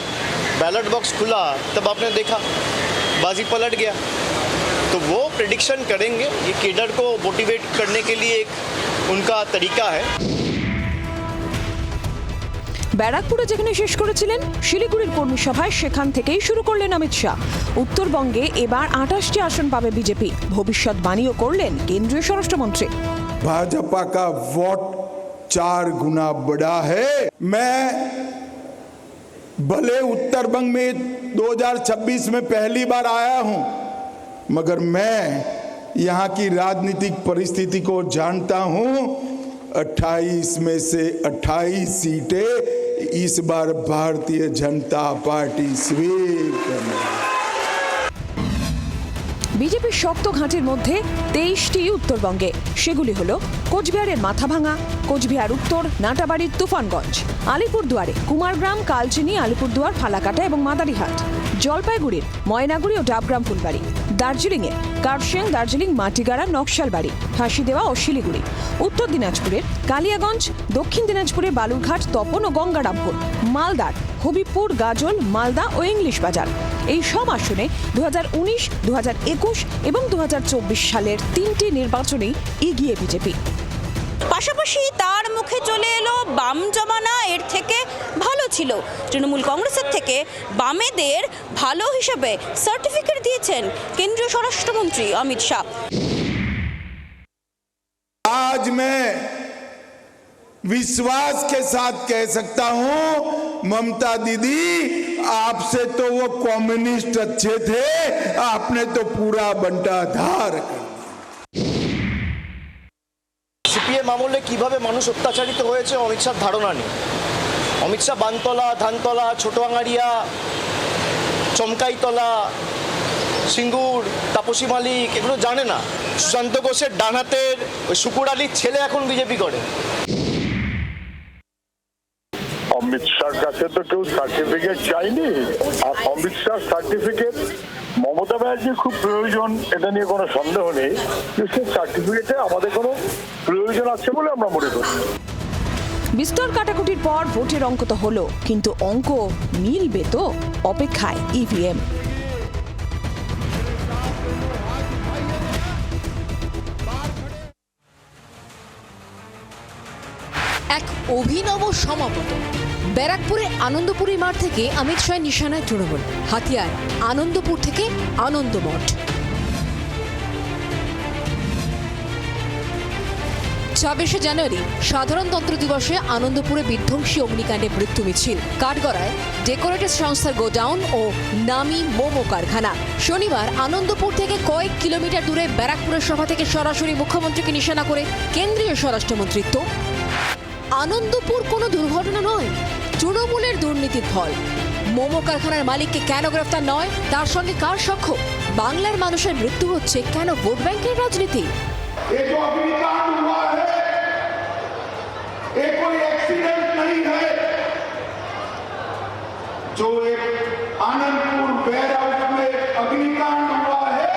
बैलेट बॉक्स खुला तब आपने देखा बाजी पलट गया। तो वो प्रेडिक्शन करेंगे, ये केडर को मोटिवेट करने के लिए एक उनका तरीका है। ব্যারাকপুরে যেখানে শেষ করেছিলেন শিলিগুড়ির কর্মী সভায়, সেখান থেকেই শুরু করলেন অমিত শাহ। উত্তরবঙ্গে এবার 28টি আসন পাবে বিজেপি, ভবিষ্যৎবাণীও করলেন কেন্দ্রীয় স্বরাষ্ট্রমন্ত্রী। भाजपा का वोट 4 गुना बड़ा है। मैं भले उत्तर बंग में 2026 में पहली बार आया हूं, मगर मैं यहाँ की राजनीतिक परिस्थिति को जानता हूं। 28 में से 28 सीटें इस बार भारतीय जनता पार्टी स्वीप करने। বিজেপির শক্ত ঘাঁটির মধ্যে 23টি উত্তরবঙ্গে। সেগুলি হলো কোচবিহারের মাথাভাঙা, কোচবিহার উত্তর, নাটাবাড়ির তুফানগঞ্জ, আলিপুরদুয়ারে কুমারগ্রাম, কালচিনি, আলিপুরদুয়ার, ফালাকাটা এবং মাদারিহাট, জলপাইগুড়ির ময়নাগুড়ি ও ডাবগ্রাম ফুলবাড়ি, দার্জিলিংয়ে কার্শিয়াং, দার্জিলিং, মাটিগাড়া, নকশালবাড়ি, ফাঁসিদেওয়া ও শিলিগুড়ি, উত্তর দিনাজপুরের কালিয়াগঞ্জ, দক্ষিণ দিনাজপুরে বালুরঘাট, তপন ও গঙ্গারামপুর, মালদার হবিবপুর, গাজল, মালদা ও ইংলিশ বাজার। এই সব আসনে 2019, 2021 এবং 2024 সালের 3টি নির্বাচনেই এগিয়ে বিজেপি। পাশাপাশি তার মুখে চলে এলো বাম জমানা এর থেকে ভালো ছিল। তৃণমূল কংগ্রেসের থেকে বামেদের ভালো হিসেবে সার্টিফিকেট দিয়েছেন কেন্দ্রীয় স্বরাষ্ট্রমন্ত্রী অমিত শাহ। आज मैं विश्वास के साथ कह सकता हूं, ममता दीदी आपसे तो वो कम्युनिस्ट अच्छे थे, आपने तो पूरा बंटाधार कर दिया। সিপিএম আমলে কিভাবে মানুষ অত্যাচারিত হয়েছে অমিত শাহর ধারণা নেই। অমিত শাহ বানতলা, ধানতলা, ছোট আঙারিয়া, চমকাইতলা, সিঙ্গুর, তাপসী মালিক এগুলো জানে না। সুশান্ত ঘোষের ডান হাতের ওই শুকুর আলীর ছেলে এখন বিজেপি করে। অমিত শাহর কাছে তো কেউ সার্টিফিকেট চাইনি, আর অমিত শাহ সার্টিফিকেট মমতা ব্যানার্জির খুব প্রয়োজন, এটা নিয়ে কোনো সন্দেহ নেই। সেই সার্টিফিকেটে আমাদের কোনো প্রয়োজন আছে বলে আমরা মনে করি। বিস্তর কাটাকুটির পর ভোটের অঙ্ক তো হলো, কিন্তু অঙ্ক মিলবে তো? অপেক্ষায় ইভিএম। এক অভিনব সমাপতন। ব্যারাকপুরে আনন্দপুরী মাঠ থেকে অমিত শাহের নিশানায় তৃণমূল, হাতিয়ার আনন্দপুর থেকে আনন্দমঠ। 26শে জানুয়ারি সাধারণতন্ত্র দিবসে আনন্দপুরে বিধ্বংসী অগ্নিকাণ্ডে মৃত্যু মিছিল, কাঠগড়ায় ডেকোরেটর সংস্থার গোডাউন ও নামি মোমো কারখানা। শনিবার আনন্দপুর থেকে কয়েক কিলোমিটার দূরে ব্যারাকপুরের সভা থেকে সরাসরি মুখ্যমন্ত্রীকে নিশানা করে কেন্দ্রীয় স্বরাষ্ট্রমন্ত্রিত্ব। আনন্দপুর কোনো দুর্ঘটনা নয়, তৃণমূলের দুর্নীতির ফল। মোমো কারখানার মালিককে কেন গ্রেফতার নয়, তার সঙ্গে কার সাক্ষ্য? বাংলার মানুষের মৃত্যু হচ্ছে কেন ভোট ব্যাংকের রাজনীতি? ये जो अग्निकांड हुआ है ये कोई एक्सीडेंट नहीं है। जो एक आनंदपुर वेयर हाउस में अग्निकांड हुआ है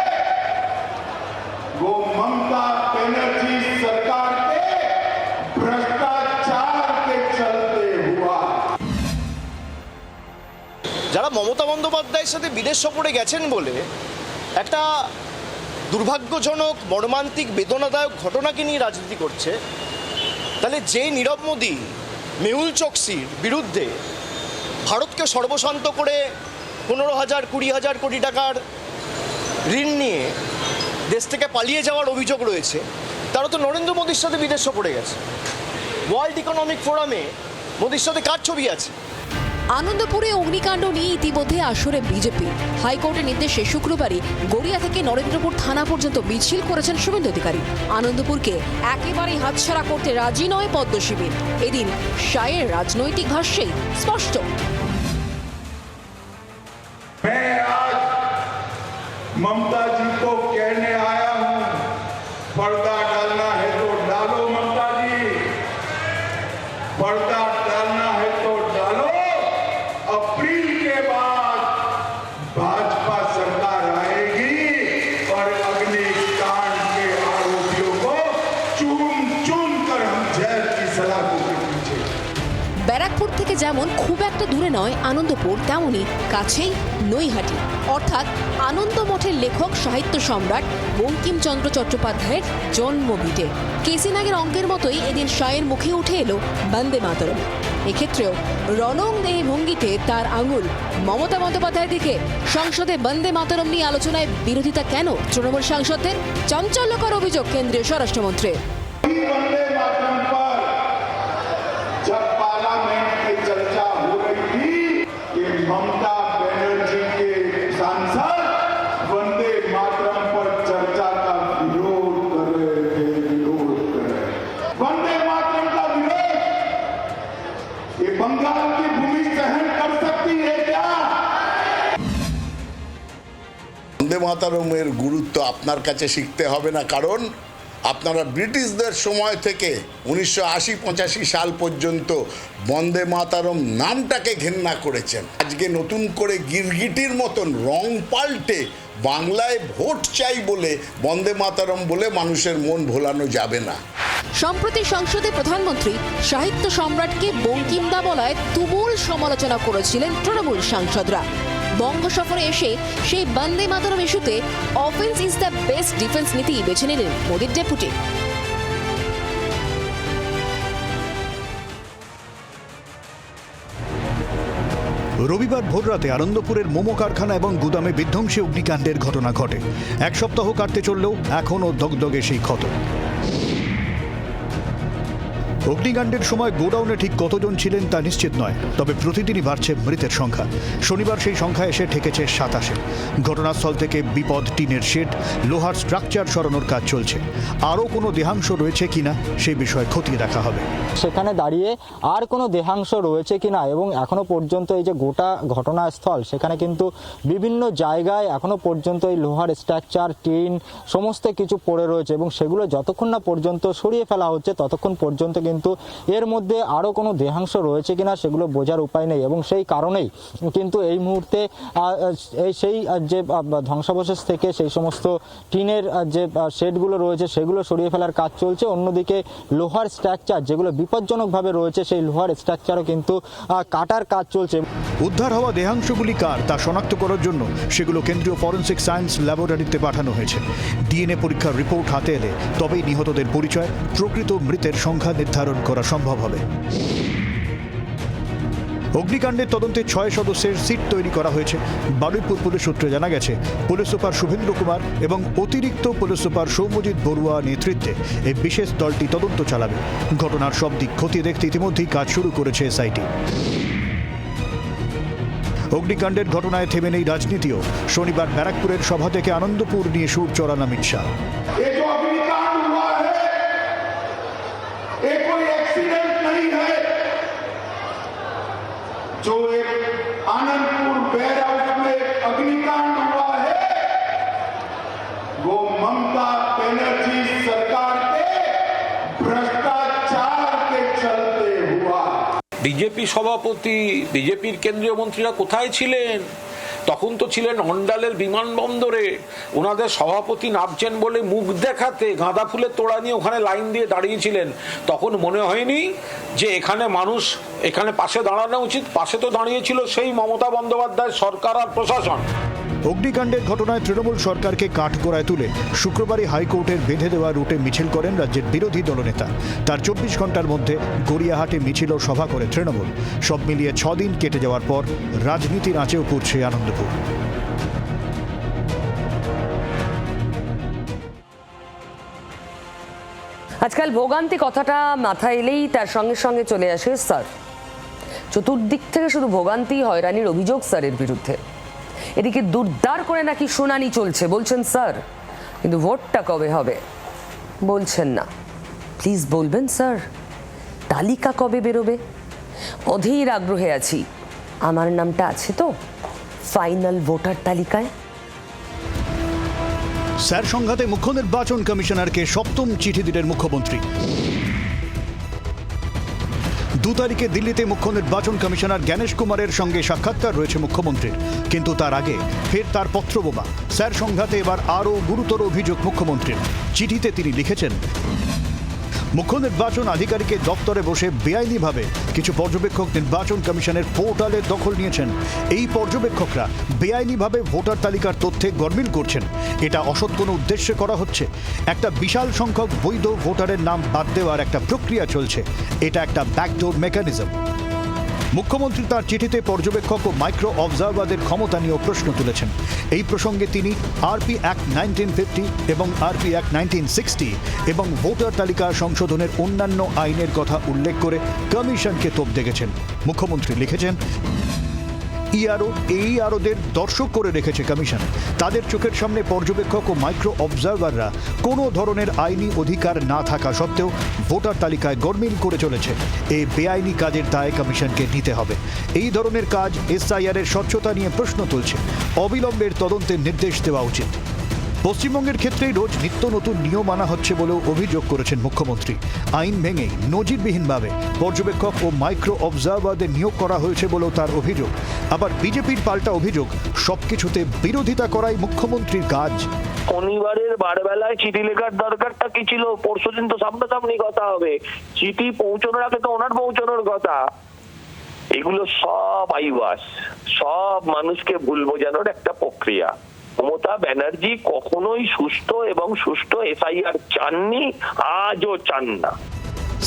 वो ममता बनर्जी सरकार के भ्रष्टाचार के चलते हुआ। যারা মমতা বন্দ্যোপাধ্যায়ের সাথে বিদেশ সফরে গেছেন বলে একটা দুর্ভাগ্যজনক, মর্মান্তিক, বেদনাদায়ক ঘটনাকে নিয়ে রাজনীতি করছে, তাহলে যে নীরব মোদী মেহুল চোকসির বিরুদ্ধে ভারতকে সর্বশান্ত করে 15,000 20,000 কোটি টাকার ঋণ নিয়ে দেশ থেকে পালিয়ে যাওয়ার অভিযোগ রয়েছে, তারা তো নরেন্দ্র মোদীর সাথে বিদেশ সফরে গেছে। ওয়ার্ল্ড ইকোনমিক ফোরামে মোদীর সাথে কার ছবি আছে? আনন্দপুরে অগ্নিকাণ্ড নিয়ে ইতিমধ্যে আসরে বিজেপি। হাইকোর্টের নির্দেশে শুক্রবারই গড়িয়া থেকে নরেন্দ্রপুর থানা পর্যন্ত মিছিল করেছেন শুভেন্দু অধিকারী। আনন্দপুরকে একেবারেই হাতছাড়া করতে রাজি নয় পদ্ম শিবির। এদিন শাহের রাজনৈতিক ভাষ্যেই স্পষ্ট। ममता जी को कहने आया हूं, पर्दा डालना है तो डालो ममता जी, पर्दा डालना है तो डालो। अप्रैल के बाद भाजपा सरकार आएगी और अग्निकांड के आरोपियों को चुन चुन कर हम जेल की सलाखों के पीछे। ব্যারাকপুর থেকে যেমন খুব একটা দূরে নয় আনন্দপুর, তেমনই কাছেই নৈহাটি, অর্থাৎ আনন্দমঠের লেখক সাহিত্য সম্রাট বঙ্কিমচন্দ্র চট্টোপাধ্যায়ের জন্মভিটে। কেসি নাগের অঙ্কের মতোই এদিন শাহের মুখে উঠে এলো বন্দে মাতরম। এক্ষেত্রেও রণংদেহী ভঙ্গিতে তার আঙুল মমতা বন্দ্যোপাধ্যায়ের দিকে। সংসদে বন্দে মাতরম নিয়ে আলোচনায় বিরোধিতা কেন তৃণমূল সাংসদদের? চাঞ্চল্যকর অভিযোগ কেন্দ্রীয় স্বরাষ্ট্রমন্ত্রী। वंदे मातरम पर जब पार्लियामेंट में चर्चा हो रही थी कि ममता बनर्जी के सांसद वंदे मातरम पर चर्चा का विरोध कर रहे थे, विरोध कर रहे। वंदे मातरम का विरोध ये बंगाल की भूमि सहन कर सकती है क्या? বন্দে মাতরমের গুরুত্ব আপনার কাছে শিখতে হবে না, কারণ আপনারা ব্রিটিশদের সময় থেকে 1980-85 সাল পর্যন্ত বন্দে মাতরম নামটাকে ঘেন্না করেছেন। আজকে নতুন করে গিরগিটির মতন রং পাল্টে বাংলায় ভোট চাই বলে বন্দে মাতরম বলে মানুষের মন ভোলানো যাবে না। সম্প্রতি সংসদে প্রধানমন্ত্রী সাহিত্য সম্রাটকে বঙ্কিমদা বলায় তুমুল সমালোচনা করেছিলেন তৃণমূল সাংসদরা। বঙ্গ সফরে এসে সেই বন্দে মাতরম ইস্যুতে offence is the best defence নীতি বেছে নিলেন মোদীর ডেপুটি। রবিবার ভোররাতে আনন্দপুরের মোমো কারখানা এবং গুদামে বিধ্বংসী অগ্নিকাণ্ডের ঘটনা ঘটে। এক সপ্তাহ কাটতে চললেও এখনও দগদগে সেই ক্ষত। অগ্নিকাণ্ডের সময় গোডাউনে ঠিক কতজন ছিলেন তা নিশ্চিত নয়, তবে প্রতিদিনই বাড়ছে মৃতের সংখ্যা। শনিবার সেই সংখ্যা এসে ঠেকেছে 27-এ। ঘটনাস্থল থেকে বিপদ টিনের শেড, লোহার স্ট্রাকচার সরানোর কাজ চলছে। আরও কোনো দেহাংশ রয়েছে কিনা সেই বিষয়ে খতিয়ে দেখা হবে। সেখানে দাঁড়িয়ে আর কোনো দেহাংশ রয়েছে কিনা এবং এখনো পর্যন্ত এই যে গোটা ঘটনাস্থল, সেখানে কিন্তু বিভিন্ন জায়গায় এখনো পর্যন্ত এই লোহার স্ট্রাকচার, টিন সমস্ত কিছু পড়ে রয়েছে এবং সেগুলো যতক্ষণ না পর্যন্ত সরিয়ে ফেলা হচ্ছে ততক্ষণ পর্যন্ত কিন্তু এর মধ্যে আরও কোনো দেহাংশ রয়েছে কিনা সেগুলো বোঝার উপায় নেই। এবং সেই কারণেই কিন্তু এই মুহূর্তে সেই যে ধ্বংসাবশেষ থেকে সেই সমস্ত টিনের যে শেডগুলো রয়েছে সেগুলো সরিয়ে ফেলার কাজ চলছে। অন্যদিকে লোহার স্ট্রাকচার যেগুলো বিপজ্জনকভাবে রয়েছে সেই লোহার স্ট্রাকচারও কিন্তু কাটার কাজ চলছে। উদ্ধার হওয়া দেহাংশগুলি কার তা শনাক্ত করার জন্য সেগুলো কেন্দ্রীয় ফরেনসিক সায়েন্স ল্যাবরেটরিতে পাঠানো হয়েছে। ডিএনএ পরীক্ষার রিপোর্ট হাতে এলে তবেই নিহতদের পরিচয়, প্রকৃত মৃতের সংখ্যা নির্ধারণ করা সম্ভব হবে। অগ্নিকাণ্ডের তদন্তে 6 সদস্যের সিট তৈরি করা হয়েছে। বারুইপুর পুলিশ সূত্রে জানা গেছে, পুলিশ সুপার শুভেন্দ্র কুমার এবং অতিরিক্ত পুলিশ সুপার সৌম্যজিৎ বড়ুয়া নেতৃত্বে এই বিশেষ দলটি তদন্ত চালাবে। ঘটনার সব দিক খতিয়ে দেখতে ইতিমধ্যেই কাজ শুরু করেছে এসআইটি। অগ্নিকাণ্ডের ঘটনায় থেমে নেই রাজনীতিও। শনিবার ব্যারাকপুরের সভা থেকে আনন্দপুর নিয়ে সুর চড়ান অমিত শাহ। जो एक आनंदपुर वेयर हाउस में अग्निकांड हुआ है वो ममता बनर्जी सरकार के भ्रष्टाचार के चलते हुआ। বিজেপি সভাপতি, বিজেপির কেন্দ্রীয় মন্ত্রীরা কোথায় ছিলেন? তখন তো ছিলেন অন্ডালের বিমানবন্দরে। ওনাদের সভাপতি নামছেন বলে মুখ দেখাতে গাঁদা ফুলের তোড়া নিয়ে ওখানে লাইন দিয়ে দাঁড়িয়েছিলেন। তখন মনে হয়নি যে এখানে মানুষ এখানে পাশে দাঁড়ানো উচিত? পাশে তো দাঁড়িয়েছিল সেই মমতা বন্দ্যোপাধ্যায় সরকার আর প্রশাসন। অগ্নিকাণ্ডের ঘটনায় তৃণমূল সরকারকে কাঠগড়ায় তুলে শুক্রবারই হাইকোর্টের বেঁধে দেওয়া রুটে মিছিল করেন রাজ্যের বিরোধী দলনেতা। তার 24 ঘন্টার মধ্যে গড়িয়াহাটে মিছিল ও সভা করে তৃণমূল। সব মিলিয়ে 6 দিন কেটে যাওয়ার পর রাজনীতির আঁচেও পড়ছে আনন্দপুর। আজকাল ভোগান্তি কথাটা মাথায় এলেই তার সঙ্গে সঙ্গে চলে আসে স্যার। চতুর্দিক থেকে শুধু ভোগান্তি, হয়রানির অভিযোগ স্যারের বিরুদ্ধে। এদিকে দুর্দার করে নাকি শুনানি চলছে, বলছেন স্যার, কিন্তু ভোটটা কবে হবে বলছেন না। প্লিজ বলবেন স্যার, তালিকা কবে বেরোবে? অধীর আগ্রহে আছি। আমার নামটা আছে তো ফাইনাল ভোটার তালিকায়? স্যার সংঘাতে মুখ্য নির্বাচন কমিশনারকে 7ম চিঠি দিলেন মুখ্যমন্ত্রী। 2 তারিখে দিল্লিতে মুখ্য নির্বাচন কমিশনার জ্ঞানেশ কুমারের সঙ্গে সাক্ষাৎকার রয়েছে মুখ্যমন্ত্রীর, কিন্তু তার আগে ফের তার পত্রবোমা। স্যার সংঘাতে এবার আরও গুরুতর অভিযোগ মুখ্যমন্ত্রীর। চিঠিতে তিনি লিখেছেন, মুখ্য নির্বাচন আধিকারিকের দপ্তরে বসে বেআইনিভাবে কিছু পর্যবেক্ষক নির্বাচন কমিশনের পোর্টালের দখল নিয়েছেন। এই পর্যবেক্ষকরা বেআইনিভাবে ভোটার তালিকার তথ্যে গরমিল করছেন। এটা অসৎ কোনো উদ্দেশ্যে করা হচ্ছে। একটা বিশাল সংখ্যক বৈধ ভোটারের নাম বাদ দেওয়ার একটা প্রক্রিয়া চলছে। এটা একটা ব্যাকডোর মেকানিজম। মুখ্যমন্ত্রী তার চিঠিতে পর্যবেক্ষক ও মাইক্রো অবজারভারদের ক্ষমতা নিয়েও প্রশ্ন তুলেছেন। এই প্রসঙ্গে তিনি আরপি অ্যাক্ট 1950 এবং আরপি অ্যাক্ট 1960 এবং ভোটার তালিকা সংশোধনের অন্যান্য আইনের কথা উল্লেখ করে কমিশনকে তোপ দেখেছেন। মুখ্যমন্ত্রী লিখেছেন, এইআরওদের দর্শক করে রেখেছে কমিশন। তাদের চোখের সামনে পর্যবেক্ষক ও মাইক্রো অবজারভাররা কোনো ধরনের আইনি অধিকার না থাকা সত্ত্বেও ভোটার তালিকায় গরমিল করে চলেছে। এই বেআইনি কাজের দায় কমিশনকে নিতে হবে। এই ধরনের কাজ এসআইআরের স্বচ্ছতা নিয়ে প্রশ্ন তুলছে। অবিলম্বের তদন্তের নির্দেশ দেওয়া উচিত। পশ্চিমবঙ্গের ক্ষেত্রেই রোজ নিত্য নতুন নিয়ম আনা হচ্ছে বলেও অভিযোগ করেছেন মুখ্যমন্ত্রী। আইন ভেঙেই নজিরবিহীনভাবে পর্যবেক্ষক ও মাইক্রো অবজারভারদের নিয়োগ করা হয়েছে বলেও তার অভিযোগ। আবার বিজেপির পাল্টা অভিযোগ, সবকিছুতে বিরোধিতা করাই মুখ্যমন্ত্রীর কাজ। শনিবারের বারবেলায় চিঠি লেখার দরকারটা কি ছিল? পরশুদিন তো সামনাসামনি কথা হবে। চিঠি পৌঁছানোর আগে তো ওনার পৌঁছানোর কথা। এগুলো সব আইওয়াস, সব মানুষকে ভুল বোঝানোর একটা প্রক্রিয়া। মমতা ব্যানার্জি কখনোই সুস্থ এবং সুষ্ঠু এসআইআর চাননি, আজও চান না।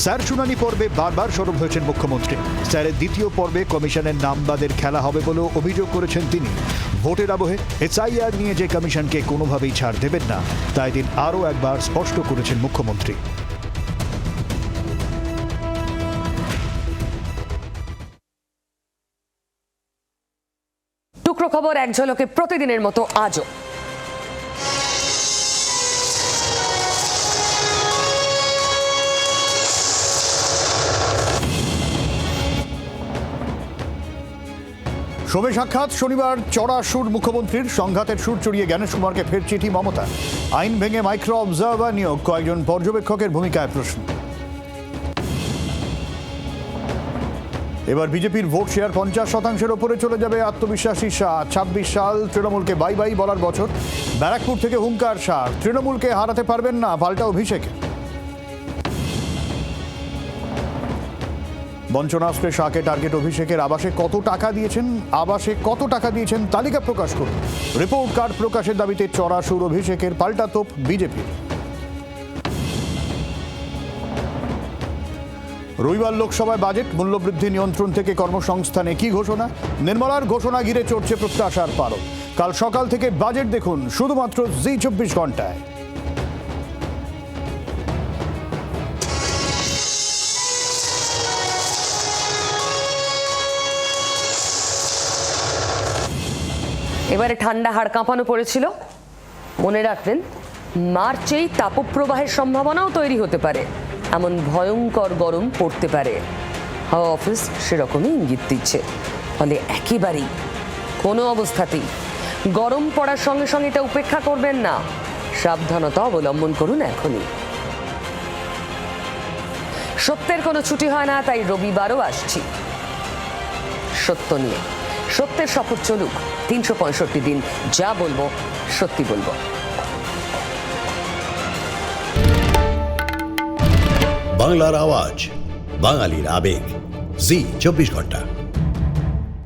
স্যার শুনানি পর্বে বারবার সরব হয়েছেন মুখ্যমন্ত্রী। স্যারের দ্বিতীয় পর্বে কমিশনের নামবাদের খেলা হবে বলেও অভিযোগ করেছেন তিনি। ভোটের আবহে এসআইআর নিয়ে যে কমিশনকে কোনোভাবেই ছাড় দেবেন না, তাই দিন আরও একবার স্পষ্ট করেছেন মুখ্যমন্ত্রী। টুকরো খবর এক ঝলকে প্রতিদিনের মতো আজও। শোভে সাক্ষাৎ শনিবার চড়া সুর মুখ্যমন্ত্রীর। সংঘাতের সুর চড়িয়ে জ্ঞানেশ কুমারকে ফের চিঠি মমতা। আইন ভেঙে মাইক্রো অবজারভার নিয়োগ, কয়েকজন পর্যবেক্ষকের ভূমিকায় প্রশ্ন। এবার বিজেপির ভোট শেয়ার 50% ওপরে চলে যাবে আত্মবিশ্বাসী শাহ। 26 সাল তৃণমূলকে বাই বাই বলার বছর। ব্যারাকপুর থেকে হুঙ্কার শাহ, তৃণমূলকে হারাতে পারবেন না, পাল্টা অভিষেক। বঞ্চনাস্ত্রে শাহকে টার্গেট অভিষেকের। আবাসে কত টাকা দিয়েছেন তালিকা প্রকাশ করুন। রিপোর্ট কার্ড প্রকাশের দাবিতে চড়া সুর অভিষেকের, পাল্টা তোপ বিজেপির। রবিবার লোকসভায় বাজেট, মূল্যবৃদ্ধি নিয়ন্ত্রণ থেকে কর্মসংস্থানে কি ঘোষণা? নির্মলার ঘোষণা ঘিরে চড়ছে প্রত্যাশার পারদ। কাল সকাল থেকে বাজেট দেখুন শুধুমাত্র জি 24 ঘন্টায়। এবারে ঠান্ডা হাড় কাঁপানো পড়েছিল। মনে রাখবেন, মার্চেই তাপপ্রবাহের সম্ভাবনাও তৈরি হতে পারে, এমন ভয়ঙ্কর গরম পড়তে পারে। হাওয়া অফিস সেরকমই ইঙ্গিত দিচ্ছে। ফলে একেবারেই কোনো অবস্থাতেই গরম পড়ার সঙ্গে সঙ্গে এটা উপেক্ষা করবেন না, সাবধানতা অবলম্বন করুন এখনই। সত্যের কোনো ছুটি হয় না, তাই রবিবারও আসছি সত্য নিয়ে। সত্যের শপথ চলুক 365 দিন, যা বলবো সত্যি বলবো। বাংলার আওয়াজ, বাঙালির আবেগ, জি 24 ঘন্টা।